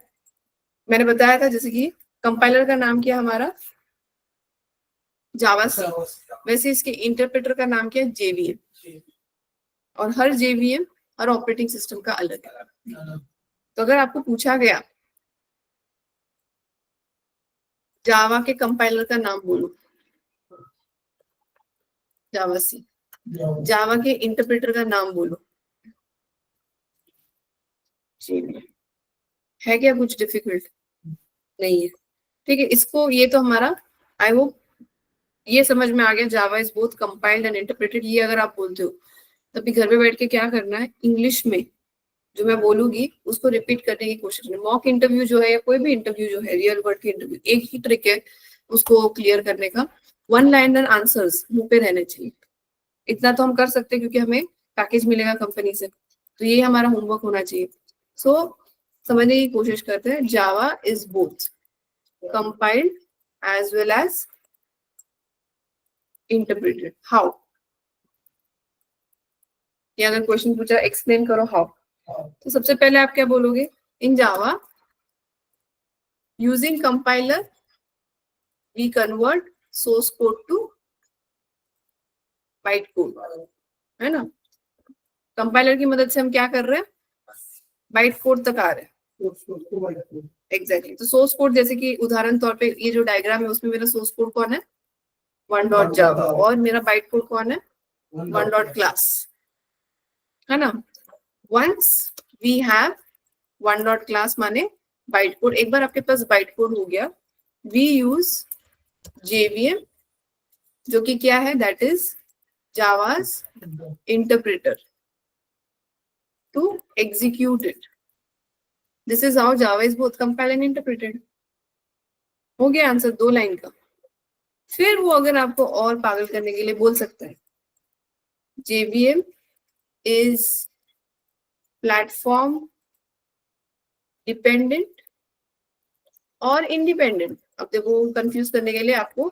मैंने बताया था, जैसे कि कंपाइलर का नाम क्या है हमारा, जावा सी, वैसे इसके इंटरप्रेटर का नाम क्या है, JVM। और हर JVM हर ऑपरेटिंग सिस्टम का अलग है। तो अगर आपको पूछा गया जावा के कंपाइलर का नाम बोलो, जावा सी, जावा के इंटरप्रेटर का नाम बोलो, JVM। है क्या कुछ डिफिकल्ट, नहीं है, ठीक है। इसको, ये तो हमारा, आई होप ये समझ में आ गया, जावा is both compiled and interpreted. ये अगर आप बोलते हो तभी घर पे बैठ के क्या करना है, इंग्लिश में जो मैं बोलूंगी उसको रिपीट करने की कोशिश करना। मॉक इंटरव्यू जो है, या कोई भी इंटरव्यू जो है, रियल वर्ल्ड की इंटरव्यू, एक ही ट्रिक है उसको क्लियर करने का, 1 लाइनर आंसर्स मुंह पे रहने चाहिए। इतना तो हम कर सकते हैं क्योंकि हमें पैकेज मिलेगा कंपनी से, तो ये हमारा होमवर्क होना चाहिए। सो समझने की कोशिश करते हैं, Java is both compiled as well as interpreted. How, ये अगर क्वेश्चन पूछा एक्सप्लेन करो हाउ, तो सबसे पहले आप क्या बोलोगे, in Java using compiler we convert source code to byte code, है ना। कंपाइलर की मदद से हम क्या कर रहे हैं, बाइट कोड तक आ रहे हैं। एग्जैक्टली। तो सोर्स कोड जैसे कि उदाहरण तौर पे ये जो डायग्राम है उसमें मेरा सोर्स कोड कौन है, 1.java, और मेरा बाइट कोड कौन है, 1.class, है ना। वंस वी हैव 1.class माने बाइट कोड, एक बार आपके पास बाइट कोड हो गया, वी यूज JVM, जो कि क्या है, that is Java's interpreter to execute it. This is how Java is both compiled and interpreted. हो गया आंसर 2 लाइन का। फिर वो अगर आपको और पागल करने के लिए बोल सकता है, JVM इज प्लेटफॉर्म डिपेंडेंट और इंडिपेंडेंट। अब देखो कंफ्यूज करने के लिए आपको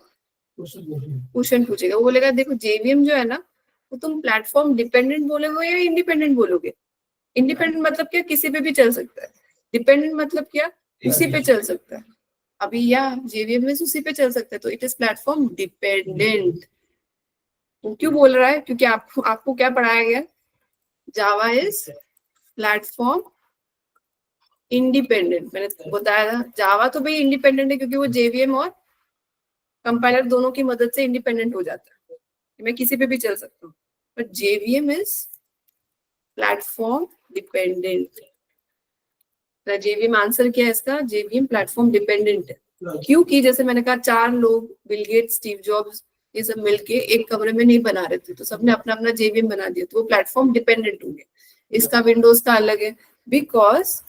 क्वेश्चन पूछेगा, वो बोलेगा देखो JVM जो है ना, वो तुम प्लेटफॉर्म डिपेंडेंट बोलोगे या इंडिपेंडेंट बोलोगे। इंडिपेंडेंट मतलब क्या, किसी पे भी चल सकता है। डिपेंडेंट मतलब क्या, उसी पे चल सकता है। अभी या JVM में उसी पे चल सकता है, तो इट इज प्लेटफॉर्म डिपेंडेंट। वो क्यों बोल रहा है, क्योंकि आपको क्या पढ़ाया गया, जावा इज प्लेटफॉर्म इंडिपेंडेंट। मैंने बताया था जावा तो भाई इंडिपेंडेंट है, क्योंकि वो JVM और कंपाइलर दोनों की मदद से इंडिपेंडेंट हो जाता है, मैं किसी पे भी चल सकता हूँ। But JVM is platform dependent. JVM answer क्या है इसका, JVM प्लेटफॉर्म डिपेंडेंट है। क्योंकि जैसे मैंने कहा 4 लोग, बिल गेट्स, स्टीव जॉब्स, ये सब मिलके एक कमरे में नहीं बना रहे थे, तो सबने अपना अपना JVM बना दिया, तो वो प्लेटफॉर्म डिपेंडेंट होंगे। इसका विंडोज का अलग है, बिकॉज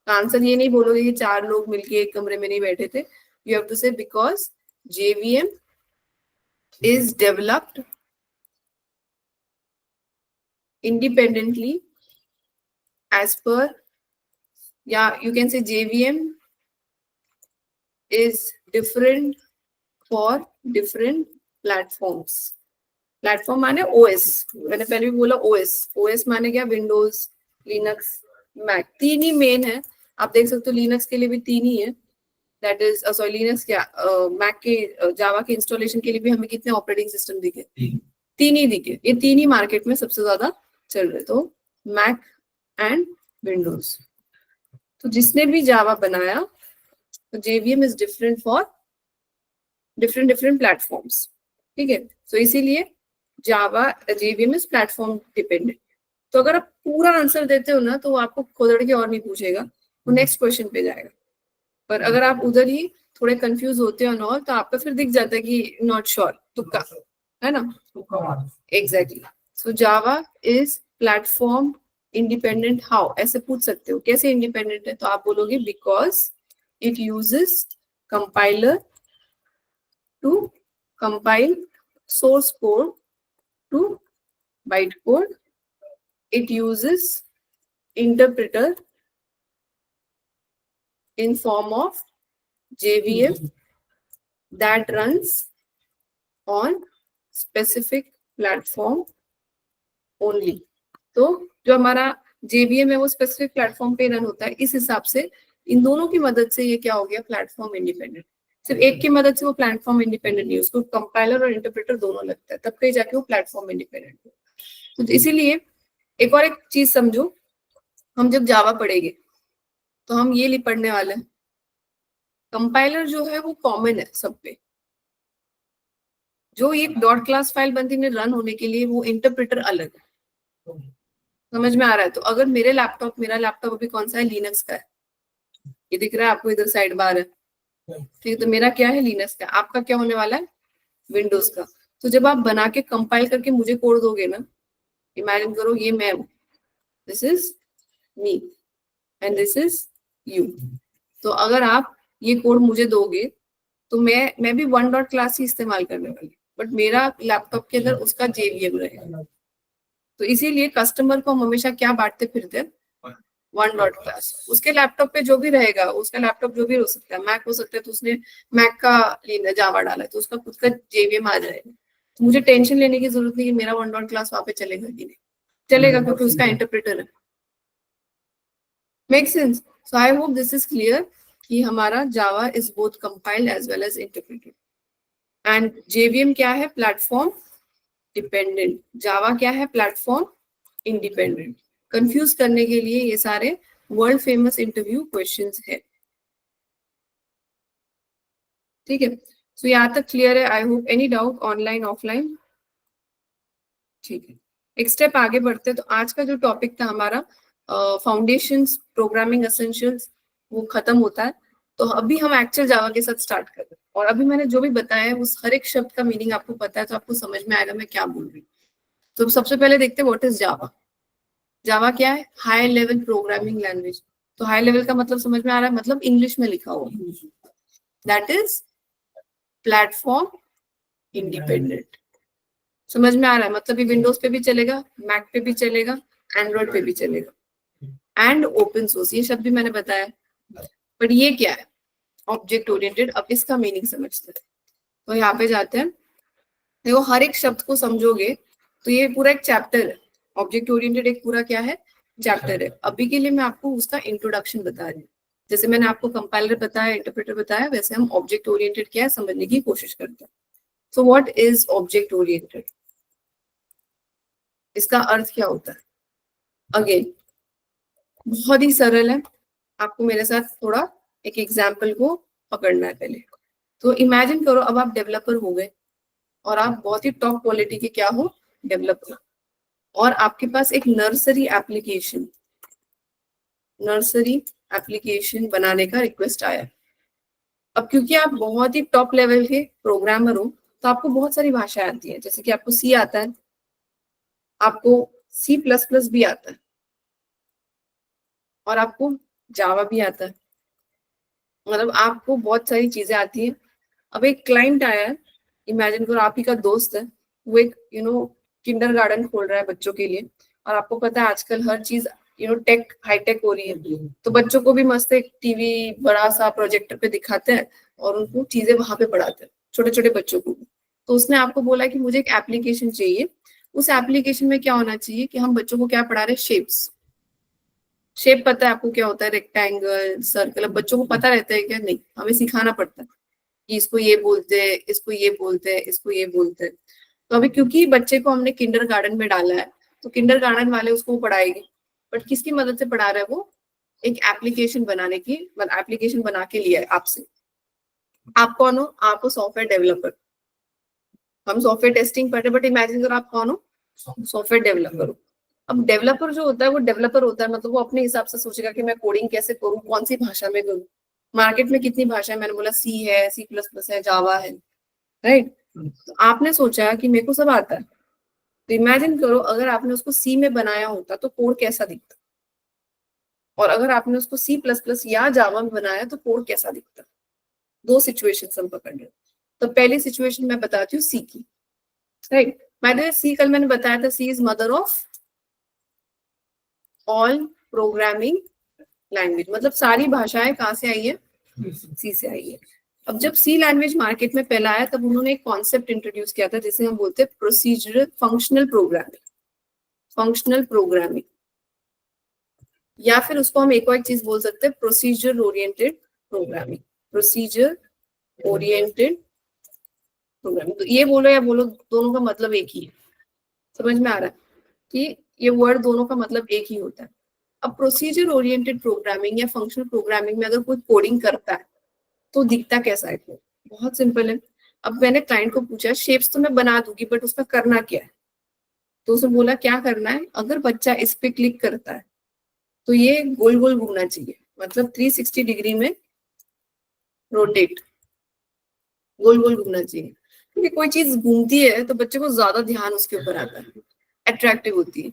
आंसर ये नहीं बोलोगे कि 4 लोग मिलके एक कमरे में नहीं बैठे थे, यू हैव टू से because JVM is developed independently as per, yeah, you can say JVM is different for different platforms. Platform माने OS, मैंने पहले भी बोला OS माने क्या, विंडोज, लिनक्स, मैक, 3 ही मेन है। आप देख सकते हो लिनक्स के लिए भी 3 ही है, दैट इज सॉरी लिनक्स क्या, मैक के जावा के इंस्टॉलेशन के लिए भी हमें कितने ऑपरेटिंग सिस्टम दिखे, 3 ही दिखे। ये 3 ही मार्केट में सबसे ज्यादा चल रहे, तो मैक एंड विंडोज। तो जिसने भी जावा बनाया, तो JVM is different for different platforms, ठीक है। तो इसीलिए जावा JVM इज प्लेटफॉर्म डिपेंडेंट। तो अगर आप पूरा आंसर देते हो ना, तो वो आपको खोदड़ के और नहीं पूछेगा, वो नेक्स्ट क्वेश्चन पे जाएगा। पर अगर आप उधर ही थोड़े कंफ्यूज होते हो ना, तो आपका फिर दिख जाता है कि नॉट श्योर, तुक्का, है ना। Exactly. So Java is platform independent how, ऐसे पूछ सकते हो कैसे इंडिपेंडेंट है, तो आप बोलोगे because it uses compiler to compile source code to bytecode. It uses interpreter in form of JVM that runs on specific platform only. तो जो हमारा JVM है वो स्पेसिफिक प्लेटफॉर्म पे रन होता है, इस हिसाब से इन दोनों की मदद से ये क्या हो गया, प्लेटफॉर्म इंडिपेंडेंट। सिर्फ एक की मदद से वो प्लेटफॉर्म इंडिपेंडेंट नहीं, उसको कंपाइलर और इंटरप्रेटर दोनों लगता है, तब कहीं जाके वो प्लेटफॉर्म इंडिपेंडेंट हो। तो इसीलिए एक और एक चीज समझो, हम जब जावा पढ़ेंगे तो हम ये पढ़ने वाले हैं, कंपाइलर जो है वो कॉमन है सब पे, जो एक डॉट क्लास फाइल बनती है रन होने के लिए, वो इंटरप्रेटर अलग है। समझ में आ रहा है। तो अगर मेरा लैपटॉप अभी कौन सा है, लिनक्स का है, ये दिख रहा है आपको इधर साइड बार है, ठीक है। तो मेरा क्या है, लिनक्स का। आपका क्या होने वाला है, विंडोज का। तो जब आप बना के कंपाइल करके मुझे कोड दोगे ना, इमेजिन करो ये मैं हूं, this is me and this is you. तो अगर आप ये कोड मुझे दोगे, तो मैं भी 1.class ही इस्तेमाल करने वाली, बट मेरा लैपटॉप के अंदर उसका JVM रहेगा। तो इसीलिए कस्टमर को हम हमेशा क्या बांटते फिरते हैं, 1.class। उसके लैपटॉप पे जो भी रहेगा, उसका लैपटॉप जो भी हो सकता है, मैक हो सकता है, तो उसने मैक का जावा डाला है, तो उसका खुद का JVM आ जाएगा। तो मुझे टेंशन लेने की जरूरत नहीं कि मेरा 1.class वहां पे चलेगा कि नहीं चलेगा, क्योंकि उसका इंटरप्रेटर है। Make sense. So I hope this is clear कि हमारा Java is both compiled as well as interpreted. And JVM क्या है, प्लेटफॉर्म डिपेंडेंट। जावा क्या है, प्लेटफॉर्म इंडिपेंडेंट। कंफ्यूज करने के लिए ये सारे वर्ल्ड फेमस इंटरव्यू क्वेश्चंस है। ठीक है, सो यहाँ तक क्लियर है? I hope. Any doubt online offline? ठीक है, एक स्टेप आगे बढ़ते हैं। तो आज का जो टॉपिक था हमारा फाउंडेशंस प्रोग्रामिंग एसेंशियल्स, वो खत्म होता है। तो अभी हम एक्चुअल जावा के साथ स्टार्ट कर रहे हैं। और अभी मैंने जो भी बताया है उस हर एक शब्द का मीनिंग आपको पता है, तो आपको समझ में आएगा मैं क्या बोल रही हूँ। तो सबसे पहले देखते हैं व्हाट इज जावा। जावा क्या है? High level programming language. तो हाई लेवल का मतलब समझ में आ रहा है, मतलब इंग्लिश में लिखा हुआ, दैट इज प्लेटफॉर्म इंडिपेंडेंट। समझ में आ रहा है? मतलब ये विंडोज पे भी चलेगा, मैक पे भी चलेगा, एंड्रॉइड पे भी चलेगा, एंड ओपन सोर्स। ये शब्द भी मैंने बताया। बट ये क्या है? Object oriented. अब इसका मीनिंग समझते हैं। तो यहाँ पे जाते हैं। देखो, हर एक शब्द को समझोगे तो ये पूरा एक चैप्टर है। ऑब्जेक्ट ओरिएंटेड एक पूरा क्या है? चैप्टर है। अभी के लिए मैं आपको उसका इंट्रोडक्शन बता रही हूँ। जैसे मैंने आपको कंपाइलर बताया, इंटरप्रेटर बताया, वैसे हम ऑब्जेक्ट ओरिएंटेड क्या है समझने की कोशिश करते हैं। So what is object oriented? इसका अर्थ क्या होता है? अगेन बहुत ही सरल है। आपको मेरे साथ थोड़ा एक एग्जाम्पल को पकड़ना है पहले। तो इमेजिन करो अब आप डेवलपर हो गए और आप बहुत ही टॉप क्वालिटी के क्या हो? डेवलपर। और आपके पास एक नर्सरी एप्लीकेशन बनाने का रिक्वेस्ट आया। अब क्योंकि आप बहुत ही टॉप लेवल के प्रोग्रामर हो तो आपको बहुत सारी भाषाएं आती हैं। जैसे कि आपको सी आता है, आपको C++ भी आता है, और आपको जावा भी आता है। मतलब आपको बहुत सारी चीजें आती हैं। अब एक क्लाइंट आया है, इमेजिन करो आप ही का दोस्त है, वो एक किंडरगार्टन खोल रहा है बच्चों के लिए। और आपको पता है आजकल हर चीज टेक हाईटेक हो रही है। तो बच्चों को भी मस्त एक टीवी बड़ा सा प्रोजेक्टर पे दिखाते हैं और उनको चीजें वहां पे पढ़ाते हैं, छोटे छोटे बच्चों को भी। तो उसने आपको बोला कि मुझे एक एप्लीकेशन चाहिए। उस एप्लीकेशन में क्या होना चाहिए कि हम बच्चों को क्या पढ़ा रहे हैं? शेप्स। शेप पता है आपको क्या होता है? Rectangle, circle. अब बच्चों को पता रहता है क्या? नहीं, हमें सिखाना पड़ता है कि इसको ये बोलते हैं, इसको ये बोलते हैं, इसको ये बोलते हैं। तो अभी क्योंकि बच्चे को हमने किंडरगार्टन में डाला है तो किंडरगार्टन वाले उसको पढ़ाएंगे। बट किसकी मदद से पढ़ा रहा है वो? एक एप्लीकेशन बना के लिया है आपसे। आप कौन हो? आप हो सॉफ्टवेयर डेवलपर। हम सॉफ्टवेयर टेस्टिंग कर रहे हैं, बट इमेजिन करो आप कौन हो? सॉफ्टवेयर डेवलपर हो। अब डेवलपर जो होता है वो डेवलपर होता है, मतलब वो अपने हिसाब से सोचेगा कि मैं कोडिंग कैसे करूँ, कौन सी भाषा में करूँ। मार्केट में कितनी भाषा है? मैंने बोला सी है, C++ है, जावा है, राइट। तो आपने सोचा कि मेरे को सब आता है। तो इमेजिन करो अगर आपने उसको सी में बनाया होता तो कोड कैसा दिखता, और अगर आपने उसको C++ या जावा में बनाया तो कोड कैसा दिखता। दो सिचुएशन हम पकड़ रहे हैं। तो पहली सिचुएशन मैं बताती हूँ सी की, राइट। मैंने सी कल मैंने बताया था, C is mother of all programming language. मतलब सारी भाषाएं कहाँ से आई है? सी से आई है। अब जब सी लैंग्वेज मार्केट में पहला आया तब उन्होंने एक कॉन्सेप्ट इंट्रोड्यूस किया था जिसे हम बोलते हैं प्रोसीजरल फंक्शनल प्रोग्रामिंग, या फिर उसको हम एक और चीज बोल सकते हैं procedure oriented programming. Procedure oriented programming, तो ये बोलो या बोलो दोनों का मतलब एक ही है। समझ में आ रहा है कि ये वर्ड दोनों का मतलब एक ही होता है। अब प्रोसीजर ओरिएंटेड प्रोग्रामिंग या फंक्शनल प्रोग्रामिंग में अगर कोई कोडिंग करता है तो दिखता कैसा है? बहुत सिंपल है। अब मैंने क्लाइंट को पूछा शेप्स तो मैं बना दूंगी बट उसका करना क्या है? तो उसने बोला क्या करना है, अगर बच्चा इस पे क्लिक करता है तो ये गोल गोल घूमना चाहिए, मतलब 360 डिग्री में रोटेट, गोल गोल घूमना चाहिए। क्योंकि कोई चीज घूमती है तो बच्चे को ज्यादा ध्यान उसके ऊपर आता है, अट्रैक्टिव होती है।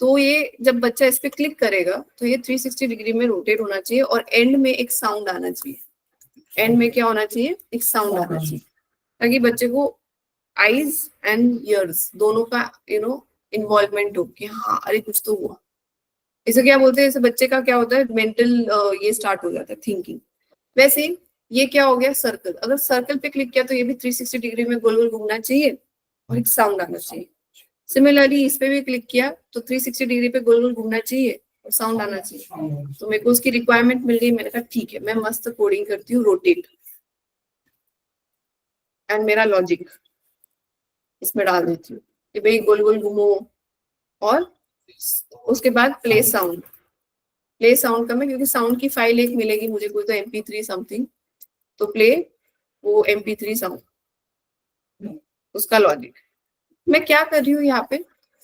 तो ये जब बच्चा इस पे क्लिक करेगा तो ये 360 डिग्री में रोटेट होना चाहिए, और एंड में एक साउंड आना चाहिए। एंड में क्या होना चाहिए? एक साउंड आना चाहिए, ताकि बच्चे को आईज एंड ईयर्स दोनों का इन्वॉल्वमेंट हो कि हाँ अरे कुछ तो हुआ। इसे क्या बोलते हैं? इसे बच्चे का क्या होता है? मेंटल ये स्टार्ट हो जाता है थिंकिंग। वैसे ही ये क्या हो गया? सर्कल। अगर सर्कल पे क्लिक किया तो ये भी 360 डिग्री में गोल गोल घूमना चाहिए और एक साउंड आना चाहिए। सिमिलरली इस पे भी क्लिक किया तो 360 डिग्री पे गोल गोल घूमना चाहिए और साउंड आना चाहिए। तो मेरे को उसकी रिक्वायरमेंट मिल गई, मैंने कहा ठीक है मैं मस्त कोडिंग करती हूँ, रोटेट, एंड मेरा लॉजिक इसमें डाल देती हूँ कि भाई गोल गोल घूमो, और उसके बाद प्ले साउंड। प्ले साउंड का मैं, क्योंकि साउंड की फाइल एक मिलेगी मुझे कोई तो MP3 समथिंग, तो प्ले वो MP3 साउंड, उसका लॉजिक। मैं क्या कर रही हूँ यहाँ पे,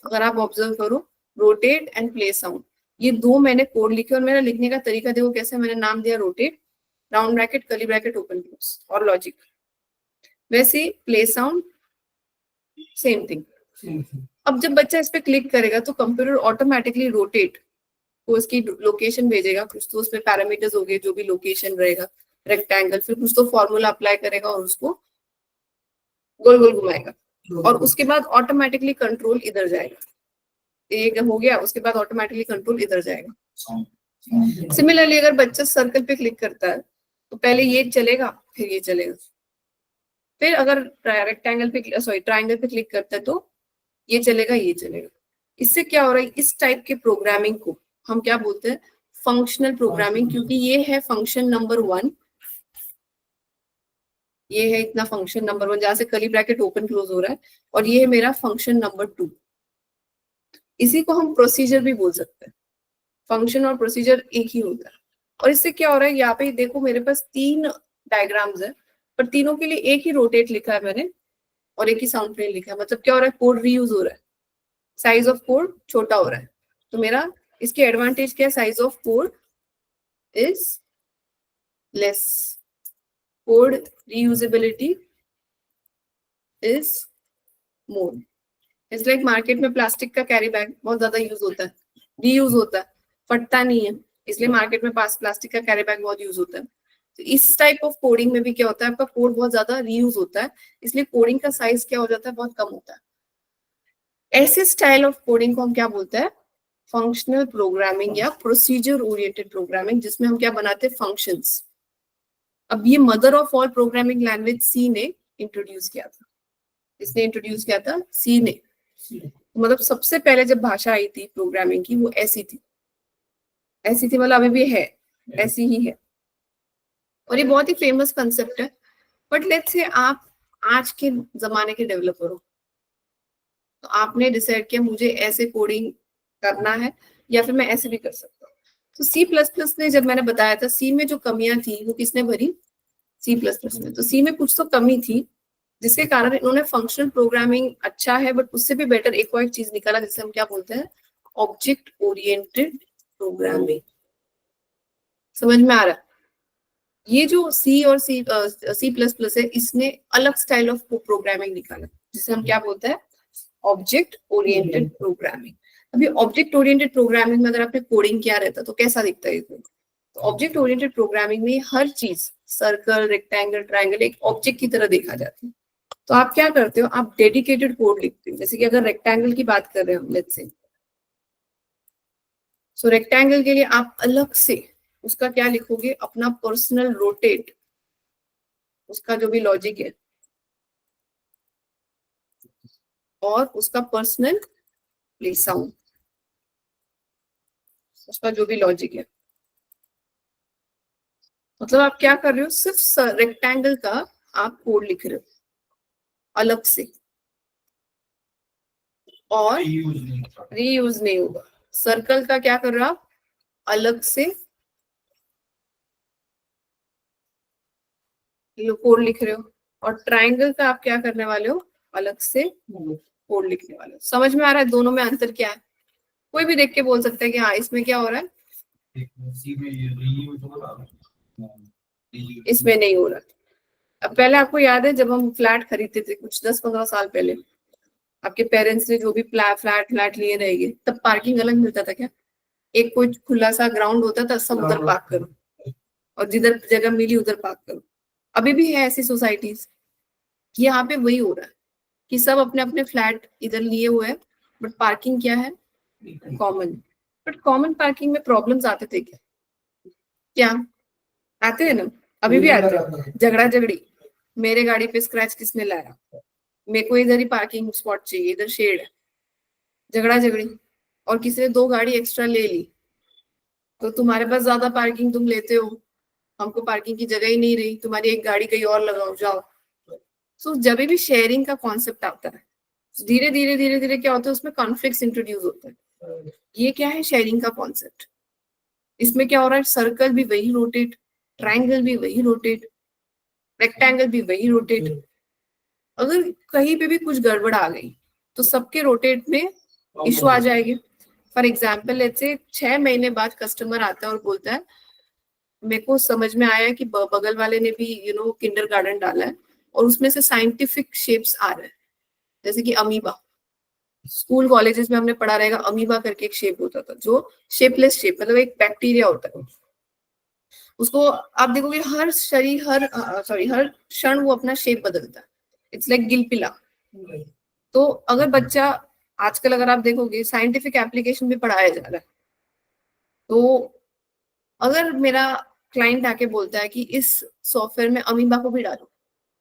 अगर आप ऑब्जर्व करो, रोटेट एंड प्ले साउंड, ये दो मैंने कोड लिखे और मेरा लिखने का तरीका देखो कैसे, मैंने नाम दिया rotate, round bracket, curly bracket, open close और लॉजिक। वैसे प्ले साउंड सेम थिंग। अब जब बच्चा इस पे क्लिक करेगा तो कंप्यूटर ऑटोमेटिकली रोटेट वो उसकी लोकेशन भेजेगा, कुछ तो उसमें पैरामीटर्स हो गए, जो भी लोकेशन रहेगा, रेक्टेंगल, फिर कुछ तो फॉर्मूला अप्लाई करेगा और उसको गोल गोल घुमाएगा, और उसके बाद ऑटोमेटिकली कंट्रोल इधर जाएगा। एक हो गया, उसके बाद ऑटोमेटिकली कंट्रोल इधर जाएगा। सिमिलरली अगर बच्चा सर्कल पे क्लिक करता है तो पहले ये चलेगा, फिर ये चलेगा, फिर अगर रेक्टेंगल पे सॉरी ट्राइंगल पे क्लिक करता है तो ये चलेगा, ये चलेगा। इससे क्या हो रहा है, इस टाइप के प्रोग्रामिंग को हम क्या बोलते हैं, फंक्शनल प्रोग्रामिंग, क्योंकि ये है फंक्शन नंबर 1, ये है इतना फंक्शन नंबर 1 जहां से कर्ली ब्रैकेट ओपन क्लोज हो रहा है, और ये है मेरा फंक्शन नंबर 2। इसी को हम प्रोसीजर भी बोल सकते हैं, फंक्शन और प्रोसीजर एक ही होता है। और इससे क्या हो रहा है, यहाँ पे देखो मेरे पास 3 डायग्राम्स है, पर तीनों के लिए एक ही रोटेट लिखा है मैंने और एक ही साउंड प्लेन लिखा है। मतलब क्या हो रहा है, कोड रीयूज हो रहा है, साइज ऑफ कोड छोटा हो रहा है। तो मेरा इसके एडवांटेज क्या है, size of code is less, code reusability is more. It's like market में प्लास्टिक का कैरी बैग बहुत ज्यादा यूज होता है, रीयूज होता है, फटता नहीं है, इसलिए मार्केट में प्लास्टिक का कैरी बैग बहुत यूज होता है। तो इस टाइप ऑफ कोडिंग में भी क्या होता है, आपका कोड बहुत ज्यादा रीयूज होता है, इसलिए कोडिंग का साइज क्या हो जाता है, बहुत कम होता है। ऐसे स्टाइल ऑफ कोडिंग को हम क्या बोलते हैं, फंक्शनल प्रोग्रामिंग या प्रोसीजर ओरिएंटेड प्रोग्रामिंग, जिसमें हम क्या बनाते हैं, फंक्शंस। अब ये mother of all programming language C ने इंट्रोड्यूस किया था। इसने इंट्रोड्यूस किया था, सी ने। मतलब सबसे पहले जब भाषा आई थी प्रोग्रामिंग की, वो ऐसी थी, ऐसी थी, मतलब अभी भी है, ऐसी ही है। और ये बहुत ही फेमस कंसेप्ट है। बट लेट्स से आप आज के जमाने के डेवलपर हो, तो आपने डिसाइड किया मुझे ऐसे कोडिंग करना है, या फिर मैं ऐसे भी कर सकता हूँ। तो C++ ने जब मैंने बताया था, सी में जो कमियां थी वो किसने भरी, C++ में। तो सी में कुछ तो कमी थी, जिसके कारण इन्होंने फंक्शनल प्रोग्रामिंग अच्छा है, बट उससे भी बेटर एक और एक चीज निकाला, जिसे हम क्या बोलते हैं, ऑब्जेक्ट ओरिएंटेड प्रोग्रामिंग। समझ में आ रहा है, ये जो सी और C++ है, इसने अलग स्टाइल ऑफ प्रोग्रामिंग निकाला, जिसे हम क्या बोलते हैं, ऑब्जेक्ट ओरिएंटेड प्रोग्रामिंग। अभी ऑब्जेक्ट ओरिएंटेड प्रोग्रामिंग में अगर आपने कोडिंग किया रहता तो कैसा दिखता है, तो ऑब्जेक्ट ओरिएंटेड प्रोग्रामिंग में हर चीज, सर्कल, रेक्टेंगल, ट्राइंगल, एक ऑब्जेक्ट की तरह देखा जाता है। तो आप क्या करते हो, आप डेडिकेटेड कोड लिखते हो। जैसे कि अगर रेक्टेंगल की बात कर रहे हो लेट्स से, सो रेक्टेंगल के लिए आप अलग से उसका क्या लिखोगे, अपना पर्सनल रोटेट, उसका जो भी लॉजिक है, और उसका पर्सनल प्ले साउंड, उसका जो भी लॉजिक है। मतलब आप क्या कर रहे हो, सिर्फ रेक्टेंगल का आप कोड लिख रहे हो अलग से, और रीयूज नहीं होगा। सर्कल का क्या कर रहे हो आप, अलग से कोड लिख रहे हो, और ट्राइंगल का आप क्या करने वाले हो, अलग से कोड लिखने वाले हो। समझ में आ रहा है दोनों में अंतर क्या है, कोई भी देख के बोल सकता है कि हाँ इसमें क्या हो रहा है, इसमें नहीं हो रहा। अब पहले आपको याद है जब हम फ्लैट खरीदते थे कुछ 10-15 साल पहले, आपके पेरेंट्स ने जो भी फ्लैट लिए रहेंगे, तब पार्किंग अलग मिलता था क्या, एक कोई खुला सा ग्राउंड होता था, सब उधर पार्क करो, और जिधर जगह मिली उधर पार्क करो। अभी भी है ऐसी सोसाइटीज, यहाँ पे वही हो रहा है कि सब अपने अपने फ्लैट इधर लिए हुए हैं, बट पार्किंग क्या है, कॉमन। बट कॉमन पार्किंग में प्रॉब्लम्स आते थे क्या, क्या आते हैं ना, अभी भी आते हैं, झगड़ा झगड़ी, मेरे गाड़ी पे स्क्रैच किसने लाया, मेरे को इधर ही पार्किंग स्पॉट चाहिए, इधर शेड है, झगड़ा झगड़ी, और किसी ने 2 गाड़ी एक्स्ट्रा ले ली, तो तुम्हारे पास ज्यादा पार्किंग तुम लेते हो, हमको पार्किंग की जगह ही नहीं रही, तुम्हारी एक गाड़ी कहीं और लगाओ जाओ। सो जब भी शेयरिंग का कॉन्सेप्ट आता है, धीरे धीरे धीरे धीरे क्या होता है, उसमें कॉन्फ्लिक्ट्स इंट्रोड्यूस होते हैं। ये क्या है, शेयरिंग का कॉन्सेप्ट। इसमें क्या हो रहा है, सर्कल भी वही रोटेट, ट्रायंगल भी वही रोटेट, रेक्टेंगल भी वही रोटेट। अगर कहीं पे भी कुछ गड़बड़ आ गई तो सबके रोटेट में इशू आ जाएगी। फॉर एग्जाम्पल लेट्स से 6 महीने बाद कस्टमर आता है और बोलता है मेरे को समझ में आया कि बगल वाले ने भी किंडर गार्डन डाला है और उसमें से साइंटिफिक शेप्स आ रहे हैं, जैसे कि अमीबा। स्कूल कॉलेजेस में हमने पढ़ा रहेगा, अमीबा करके एक शेप होता था जो शेपलेस शेप, मतलब एक बैक्टीरिया होता है। उसको आप देखोगे हर शरीर हर क्षण वो अपना शेप बदलता है। इट्स लाइक गिलपिला। तो अगर बच्चा आजकल अगर आप देखोगे साइंटिफिक एप्लीकेशन भी पढ़ाया जा रहा है, तो अगर मेरा क्लाइंट आके बोलता है कि इस सॉफ्टवेयर में अमीबा को भी डालो,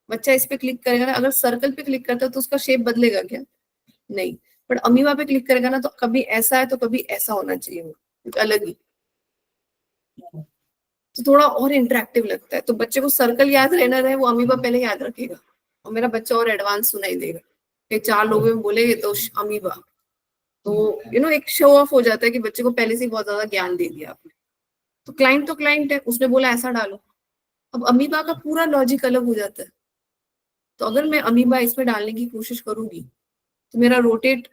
बच्चा इस पे क्लिक करेगा ना, अगर सर्कल पे क्लिक करता है तो उसका शेप बदलेगा क्या? नहीं। बट अमीबा पे क्लिक करेगा ना, तो कभी ऐसा है तो कभी ऐसा होना चाहिए, कुछ अलग ही। तो थोड़ा और इंटरेक्टिव लगता है, तो बच्चे को सर्कल याद रहना रहे, वो अमीबा पहले याद रखेगा और मेरा बच्चा और एडवांस सुनाई देगा कि 4 लोगों में बोलेंगे तो अमीबा। तो एक शो ऑफ हो जाता है कि बच्चे को पहले से बहुत ज्यादा ज्ञान दे दिया आपने। तो क्लाइंट है, उसने बोला ऐसा डालो, अब अमीबा का पूरा लॉजिक अलग हो जाता है। तो अगर मैं अमीबा इसमें डालने की कोशिश करूंगी तो मेरा रोटेट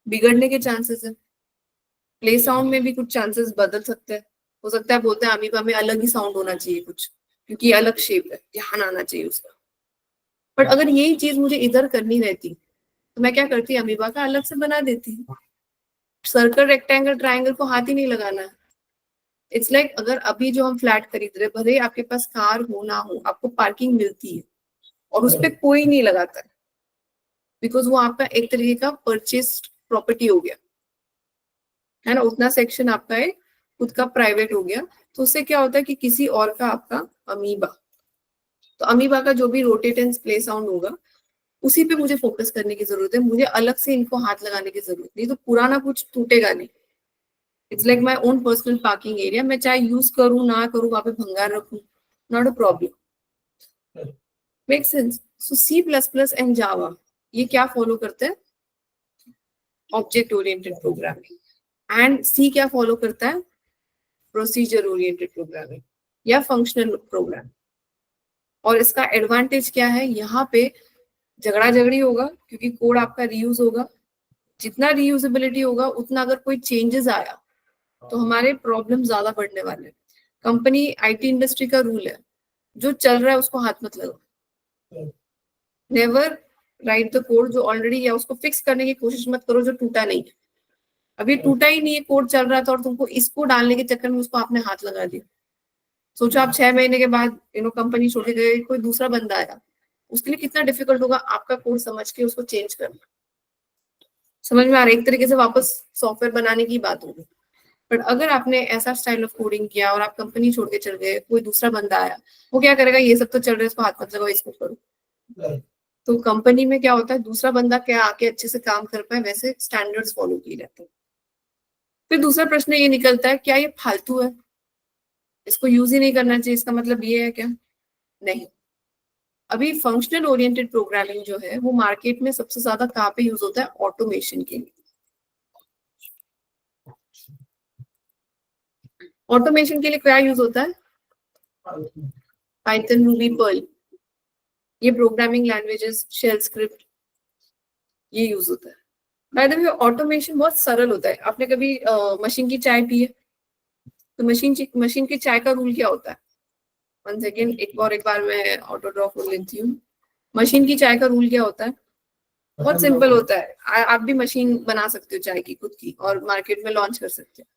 बिगड़ने के चांसेस है, प्ले साउंड में भी कुछ चांसेस बदल सकते हैं। हो सकता है बोलते हैं अमीबा में अलग ही साउंड होना चाहिए कुछ, क्योंकि अलग शेप है, ध्यान आना चाहिए उसका। बट अगर यही चीज मुझे इधर करनी रहती तो मैं क्या करती, अमीबा का अलग से बना देती। सर्कल रेक्टेंगल ट्रायंगल को हाथ ही नहीं लगाना है। इट्स लाइक अगर अभी जो हम फ्लैट खरीद रहे, भले आपके पास कार हो ना हो, आपको पार्किंग मिलती है और उस पर कोई नहीं लगाता है, बिकॉज वो आपका एक तरीके का परचेस्ड प्रॉपर्टी हो गया है ना, उतना सेक्शन आपका है खुद का, प्राइवेट हो गया। तो उससे क्या होता है कि किसी और का आपका अमीबा, तो अमीबा का जो भी रोटेट एंड प्ले साउंड होगा उसी पे मुझे फोकस करने की जरूरत है। मुझे अलग से इनको हाथ लगाने की जरूरत नहीं, तो पुराना कुछ टूटेगा नहीं। It's like my own personal parking area, मैं चाहे यूज करूँ ना करूँ, वहां पे भंगार रखूँ, not a problem. Make sense? So C plus plus and Java ये क्या फॉलो करते हैं, object oriented programming. And C क्या फॉलो करता है, प्रोसीजर ओरिएंटेड प्रोग्रामिंग या फंक्शनल प्रोग्राम। और इसका एडवांटेज क्या है, यहाँ पे झगड़ा झगड़ी होगा क्योंकि कोड आपका रीयूज होगा। जितना रीयूजेबिलिटी होगा उतना अगर कोई चेंजेस आया तो हमारे प्रॉब्लम ज्यादा बढ़ने वाले। कंपनी आईटी इंडस्ट्री का रूल है, जो चल रहा है उसको हाथ मत लगाओ। नेवर राइट द कोड जो ऑलरेडी है, उसको फिक्स करने की कोशिश मत करो जो टूटा नहीं है। अभी टूटा ही नहीं है, कोड चल रहा था और तुमको इसको डालने के चक्कर में उसको आपने हाथ लगा दिया। सोचो आप 6 महीने के बाद कंपनी छोड़ के गए, कोई दूसरा बंदा आया, उसके लिए कितना डिफिकल्ट होगा आपका कोड समझ के उसको चेंज करना। समझ में आ रहा है? एक तरीके से वापस सॉफ्टवेयर बनाने की बात होगी। बट अगर आपने ऐसा स्टाइल ऑफ कोडिंग किया और आप कंपनी छोड़ के चल गए, कोई दूसरा बंदा आया, वो क्या करेगा, ये सब तो चल रहा है, इसको हाथ मत लगाओ, इसको करो। तो कंपनी में क्या होता है, दूसरा बंदा क्या आके अच्छे से काम कर पाए, वैसे स्टैंडर्ड्स फॉलो किए जाते हैं। फिर दूसरा प्रश्न ये निकलता है, क्या ये फालतू है, इसको यूज ही नहीं करना चाहिए, इसका मतलब ये है क्या? नहीं। अभी फंक्शनल ओरिएंटेड प्रोग्रामिंग जो है वो मार्केट में सबसे ज्यादा कहाँ पे यूज होता है, ऑटोमेशन के लिए। ऑटोमेशन के लिए क्या यूज होता है, पाइथन, रूबी, पर्ल, ये प्रोग्रामिंग लैंग्वेजेस, शेल स्क्रिप्ट, ये यूज होता है। बाय द वे ऑटोमेशन बहुत सरल होता है। आपने कभी मशीन की चाय पी है? तो मशीन की चाय का रूल क्या होता है? 1 सेकेंड, एक बार मैं ऑटो ड्रॉ कर लेती हूँ। मशीन की चाय का रूल क्या होता है? बहुत सिंपल होता है। आप भी मशीन बना सकते हो चाय की खुद की और मार्केट में लॉन्च कर सकते हो।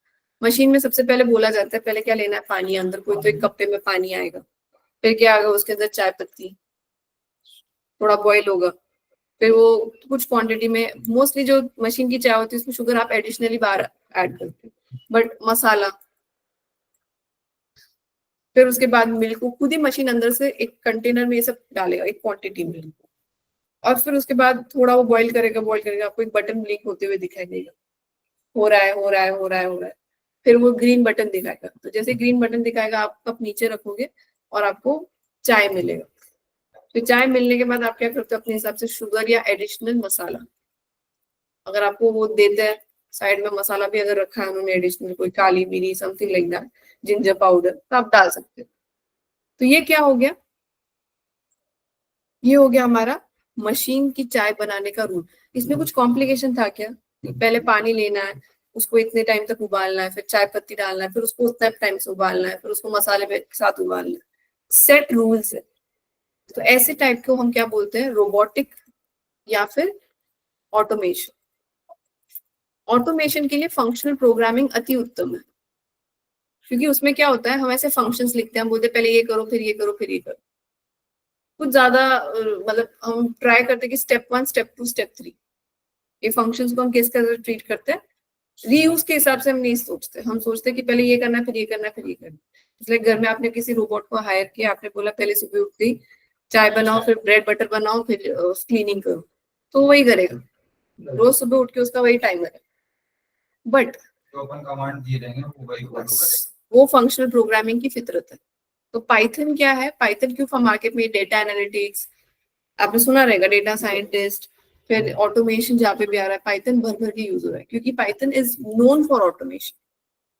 मशीन में सबसे पहले बोला जाता है पहले क्या लेना है, पानी। अंदर कोई तो एक कप्पे में पानी आएगा, फिर क्या आएगा उसके अंदर, चाय पत्ती, थोड़ा बॉईल होगा, फिर वो कुछ क्वांटिटी में, मोस्टली जो मशीन की चाय होती है उसमें शुगर आप एडिशनली बाहर ऐड करते हो, बट मसाला, फिर उसके बाद मिल्क को खुद ही मशीन अंदर से एक कंटेनर में ये सब डालेगा एक क्वांटिटी में, और फिर उसके बाद थोड़ा वो बॉईल करेगा, आपको एक बटन ब्लिंक होते हुए दिखाई देगा, हो रहा है, हो रहा है, हो रहा है, हो रहा है। फिर वो ग्रीन बटन दिखाएगा, तो जैसे ग्रीन बटन दिखाएगा आप कप नीचे रखोगे और आपको चाय मिलेगा। तो चाय मिलने के बाद आप क्या करते हो, अपने हिसाब से शुगर या एडिशनल मसाला, अगर आपको वो देते हैं साइड में मसाला भी अगर रखा है उन्होंने एडिशनल, कोई काली मिरी something like that, ginger powder, तो आप डाल सकते हो। तो ये क्या हो गया, ये हो गया हमारा मशीन की चाय बनाने का रूल। इसमें कुछ कॉम्प्लिकेशन था क्या? पहले पानी लेना है, उसको इतने टाइम तक उबालना है, फिर चाय पत्ती डालना है, फिर उसको उतना टाइम से उबालना है, फिर उसको मसाले के साथ उबालना है। सेट रूल्स है। तो ऐसे टाइप को हम क्या बोलते हैं, रोबोटिक या फिर ऑटोमेशन। ऑटोमेशन के लिए फंक्शनल प्रोग्रामिंग अति उत्तम है, क्योंकि उसमें क्या होता है, हम ऐसे फंक्शंस लिखते हैं, हम बोलते हैं पहले ये करो, फिर ये करो, फिर ये करो। कुछ ज्यादा मतलब हम ट्राई करते हैं कि स्टेप 1, स्टेप 2, स्टेप 3, ये फंक्शंस को हम किस तरह ट्रीट करते हैं, रीयूज के हिसाब से हम नहीं सोचते। हम सोचते हैं कि पहले ये करना है, फिर ये करना है, फिर ये करना है। इसलिए घर में आपने किसी रोबोट को हायर किया, आपने बोला पहले सुबह उठते ही चाय बनाओ, फिर ब्रेड बटर बनाओ, फिर क्लीनिंग करो, तो वही करेगा, रोज सुबह उठ के उसका वही टाइमर है। बट जो अपन कमांड दिए रहेंगे वो वही फॉलो करेगा। वो फंक्शनल प्रोग्रामिंग की फितरत है। तो पाइथन क्या है, पाइथन क्यों मार्केट में, डेटा एनालिटिक्स आपने सुना रहेगा, डेटा साइंटिस्ट, फिर ऑटोमेशन जहाँ पे भी आ रहा है, पाइथन भर भर के यूज हो रहा है, क्योंकि Python is known for automation.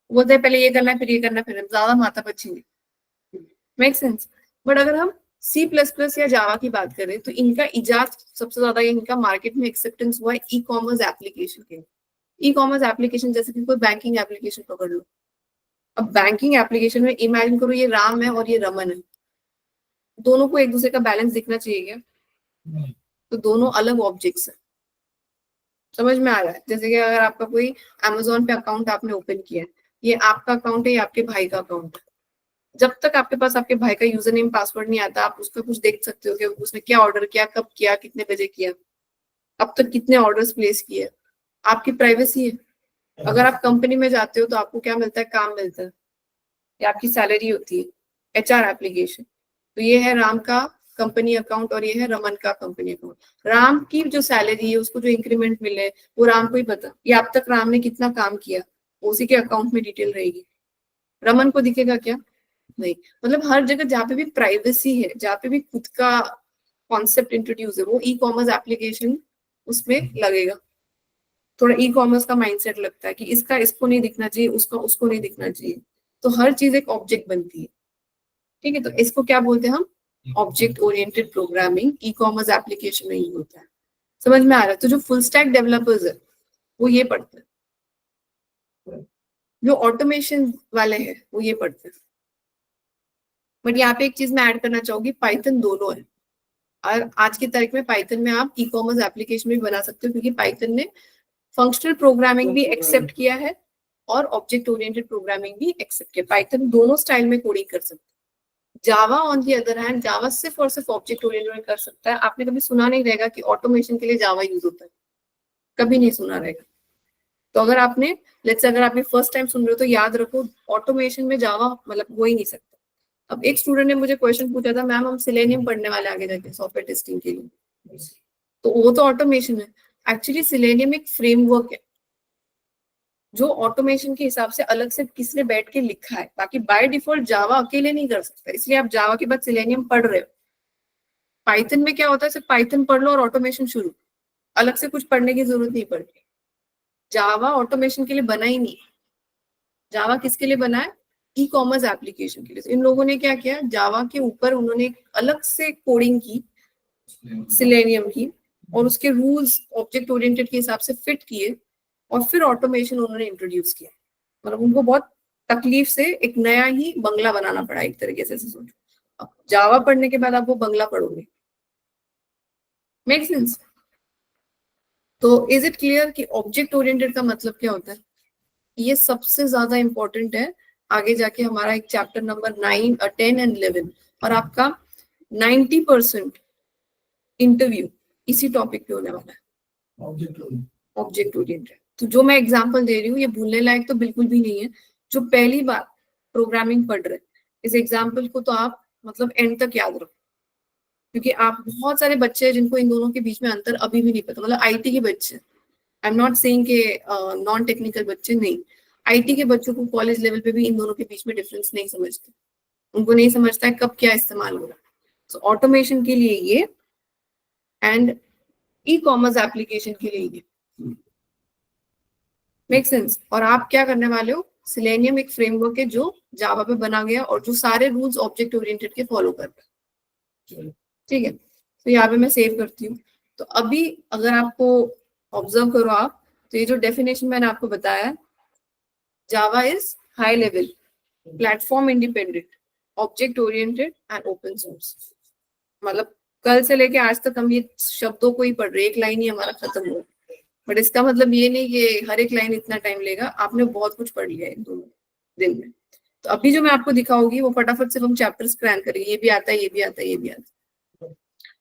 बोलते हैं पहले ये करना है, फिर ये करना है, फिर ज्यादा माथापच्ची नहीं, मेक सेंस। बट अगर हम C++ या जावा की बात करें, तो इनका इजाद सबसे ज्यादा, इनका मार्केट में एक्सेप्टेंस हुआ है ई कॉमर्स एप्लीकेशन के। ई कॉमर्स एप्लीकेशन जैसे कि कोई बैंकिंग एप्लीकेशन पकड़ लो। अब बैंकिंग एप्लीकेशन में इमेजिन करो ये राम है और ये रमन है, दोनों को एक दूसरे का बैलेंस दिखना चाहिए क्या? तो दोनों अलग ऑब्जेक्ट्स है। समझ में आ रहा है? जैसे कि अगर आपका कोई Amazon पे अकाउंट आपने ओपन किया है, ये आपका अकाउंट है, ये आपके भाई का अकाउंट है। जब तक आपके पास आपके भाई का यूजर नेम पासवर्ड नहीं आता, आप उसका कुछ देख सकते हो कि उसने क्या ऑर्डर किया, कब किया, कितने बजे किया, अब तक कितने ऑर्डर्स प्लेस किए, आपकी प्राइवेसी है। अगर आप कंपनी में जाते हो तो आपको क्या मिलता है, काम मिलता है, ये आपकी सैलरी होती है, HR एप्लीकेशन। तो ये है राम का कंपनी अकाउंट और ये है रमन का कंपनी अकाउंट। राम की जो सैलरी है, उसको जो इंक्रीमेंट मिले, वो राम को ही पता, ये अब तक राम ने कितना काम किया, उसी के अकाउंट में डिटेल रहेगी। रमन को दिखेगा क्या? नहीं। मतलब हर जगह जहाँ पे भी प्राइवेसी है, जहाँ पे भी खुद का कॉन्सेप्ट इंट्रोड्यूस है, वो ई कॉमर्स एप्लीकेशन उसमें लगेगा। थोड़ा ई कॉमर्स का माइंडसेट लगता है कि इसका इसको नहीं दिखना चाहिए, उसका उसको नहीं दिखना चाहिए, तो हर चीज एक ऑब्जेक्ट बनती है। ठीक है, तो इसको क्या बोलते हैं हम, object oriented programming. E commerce application में ही होता है। समझ में आ रहा है? तो जो फुल स्टैक डेवलपर्स है वो ये पढ़ते हैं, जो ऑटोमेशन वाले हैं वो ये पढ़ते हैं। बट यहाँ पे एक चीज मैं ऐड करना चाहूंगी, पाइथन दोनों है। और आज की तारीख में पाइथन में आप ई कॉमर्स एप्लीकेशन भी बना सकते हो, क्योंकि पाइथन ने फंक्शनल प्रोग्रामिंग भी एक्सेप्ट किया है और ऑब्जेक्ट ओरिएंटेड प्रोग्रामिंग भी एक्सेप्ट किया। पाइथन दोनों स्टाइल में कोडिंग कर सकते हैं। जावा ऑन दी अदर हैंड, जावा सिर्फ और सिर्फ ऑब्जेक्ट ओरिएंटेड कर सकता है। आपने कभी सुना नहीं रहेगा कि ऑटोमेशन के लिए जावा यूज होता है, कभी नहीं सुना रहेगा। तो अगर आपने, लेट्स से अगर आपने फर्स्ट टाइम सुन रहे हो, तो याद रखो ऑटोमेशन में जावा मतलब हो ही नहीं सकता। अब एक स्टूडेंट ने मुझे क्वेश्चन पूछा था, मैम हम सिलेनियम पढ़ने वाले आगे जाके सॉफ्टवेयर टेस्टिंग के लिए, तो वो तो ऑटोमेशन है। एक्चुअली सिलेनियम एक फ्रेमवर्क है जो ऑटोमेशन के हिसाब से अलग से किसने बैठ के लिखा है, बाकी बाय डिफॉल्ट जावा अकेले नहीं कर सकता। इसलिए आप जावा के बाद सिलेनियम पढ़ रहे हो। पाइथन में क्या होता है, सिर्फ पाइथन पढ़ लो और ऑटोमेशन शुरू, अलग से कुछ पढ़ने की जरूरत नहीं पड़ती। जावा ऑटोमेशन के लिए बना ही नहीं। जावा किसके लिए बना है, ई कॉमर्स एप्लीकेशन के लिए। तो इन लोगों ने क्या किया, जावा के ऊपर उन्होंने एक अलग से कोडिंग की सिलेनियम की, और उसके रूल्स ऑब्जेक्ट ओरिएंटेड के हिसाब से फिट किए, और फिर ऑटोमेशन उन्होंने इंट्रोड्यूस किया। मतलब उनको बहुत तकलीफ से एक नया ही बंगला बनाना पड़ा एक तरीके से सोचो। अब जावा पढ़ने के बाद आप वो बंगला पढ़ोगे, मेक सेंस? तो इज इट क्लियर कि ऑब्जेक्ट ओरिएंटेड का मतलब क्या होता है? ये सबसे ज्यादा इंपॉर्टेंट है। आगे जाके हमारा एक चैप्टर नंबर 9, 10 एंड 11 और आपका 90% इंटरव्यू इसी टॉपिक पे होने वाला है, ऑब्जेक्ट ओरिएंटेड। तो जो मैं एग्जांपल दे रही हूँ ये भूलने लायक तो बिल्कुल भी नहीं है। जो पहली बार प्रोग्रामिंग पढ़ रहे हैं, इस एग्जांपल को तो आप मतलब एंड तक याद रखो, क्योंकि आप बहुत सारे बच्चे हैं जिनको इन दोनों के बीच में अंतर अभी भी नहीं पता। मतलब आईटी के बच्चे, आई एम नॉट सेइंग के नॉन टेक्निकल बच्चे नहीं, आईटी के बच्चों को कॉलेज लेवल पे भी इन दोनों के बीच में डिफरेंस नहीं समझते। उनको नहीं समझता है कब क्या इस्तेमाल हो रहा है। तो ऑटोमेशन के लिए ये, एंड ई कॉमर्स एप्लीकेशन के लिए ये। Make sense. और आप क्या करने वाले हो, सिलेनियम एक फ्रेमवर्क है जो जावा पे बना गया और जो सारे रूल्स ऑब्जेक्ट ओरिएंटेड के फॉलो कर रहा है, ठीक है। तो यहाँ पे मैं सेव करती हूँ। तो अभी अगर आपको ऑब्जर्व करो आप, तो ये जो डेफिनेशन मैंने आपको बताया है, Java is high level, platform independent, object oriented and open source. मतलब कल से लेके आज तक हम ये शब्दों को ही पढ़ रहे, एक लाइन ही हमारा खत्म हुआ। बट इसका मतलब ये नहीं कि हर एक लाइन इतना टाइम लेगा, आपने बहुत कुछ पढ़ लिया है 2 दिन में। तो अभी जो मैं आपको दिखाऊंगी वो फटाफट से हम चैप्टर स्क्रैन करेंगे, ये भी आता है, ये भी आता है, ये भी आता है।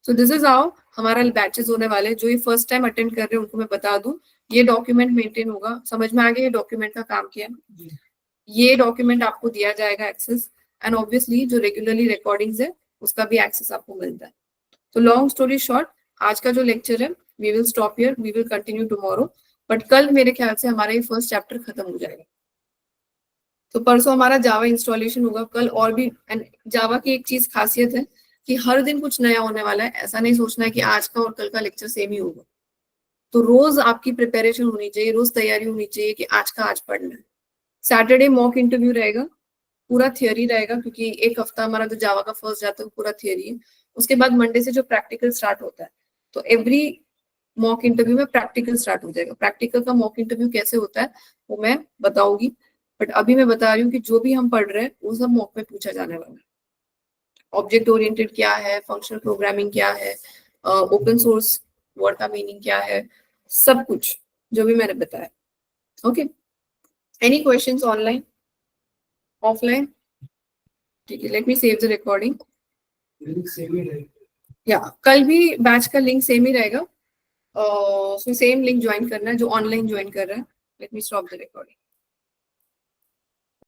सो दिस इज हाउ हमारा बैचेस होने वाले। जो ये फर्स्ट टाइम अटेंड कर रहे हैं उनको मैं बता दूं, ये डॉक्यूमेंट मेंटेन होगा। समझ में आ गया ये डॉक्यूमेंट का काम क्या है? ये डॉक्यूमेंट आपको दिया जाएगा एक्सेस, एंड ऑब्वियसली जो रेगुलरली रिकॉर्डिंग्स है उसका भी एक्सेस आपको मिलता है। तो लॉन्ग स्टोरी शॉर्ट, आज का जो लेक्चर है we will stop here, we will continue tomorrow. But कल मेरे ख्याल से हमारा ये फर्स्ट चैप्टर खत्म हो जाएगा। तो परसों हमारा जावा इंस्टॉलेशन होगा कल। और भी जावा की एक चीज खासियत है कि हर दिन कुछ नया होने वाला है। ऐसा नहीं सोचना है कि आज का और कल का लेक्चर सेम ही होगा। तो रोज आपकी प्रिपरेशन होनी चाहिए, रोज तैयारी होनी चाहिए कि आज का आज पढ़ना है। सैटरडे मॉक इंटरव्यू रहेगा, पूरा थियोरी रहेगा, क्योंकि एक हफ्ता हमारा जो जावा का फर्स्ट जाता है वो पूरा थियोरी है। उसके बाद मंडे से जो प्रैक्टिकल स्टार्ट होता है, तो एवरी मॉक इंटरव्यू में प्रैक्टिकल स्टार्ट हो जाएगा। प्रैक्टिकल का मॉक इंटरव्यू कैसे होता है वो मैं बताऊंगी, बट अभी मैं बता रही हूँ कि जो भी हम पढ़ रहे हैं वो सब मॉक में पूछा जाने वाला है। ऑब्जेक्ट ओरिएंटेड क्या है, फंक्शनल प्रोग्रामिंग क्या है, ओपन सोर्स वर्ड का मीनिंग क्या है, सब कुछ जो भी मैंने बताया। Okay, any questions online offline? ठीक है, let me save the recording. या कल भी बैच का लिंक सेम ही रहेगा, उसमें सेम लिंक ज्वाइन करना है जो ऑनलाइन ज्वाइन कर रहा है। Let me stop the recording.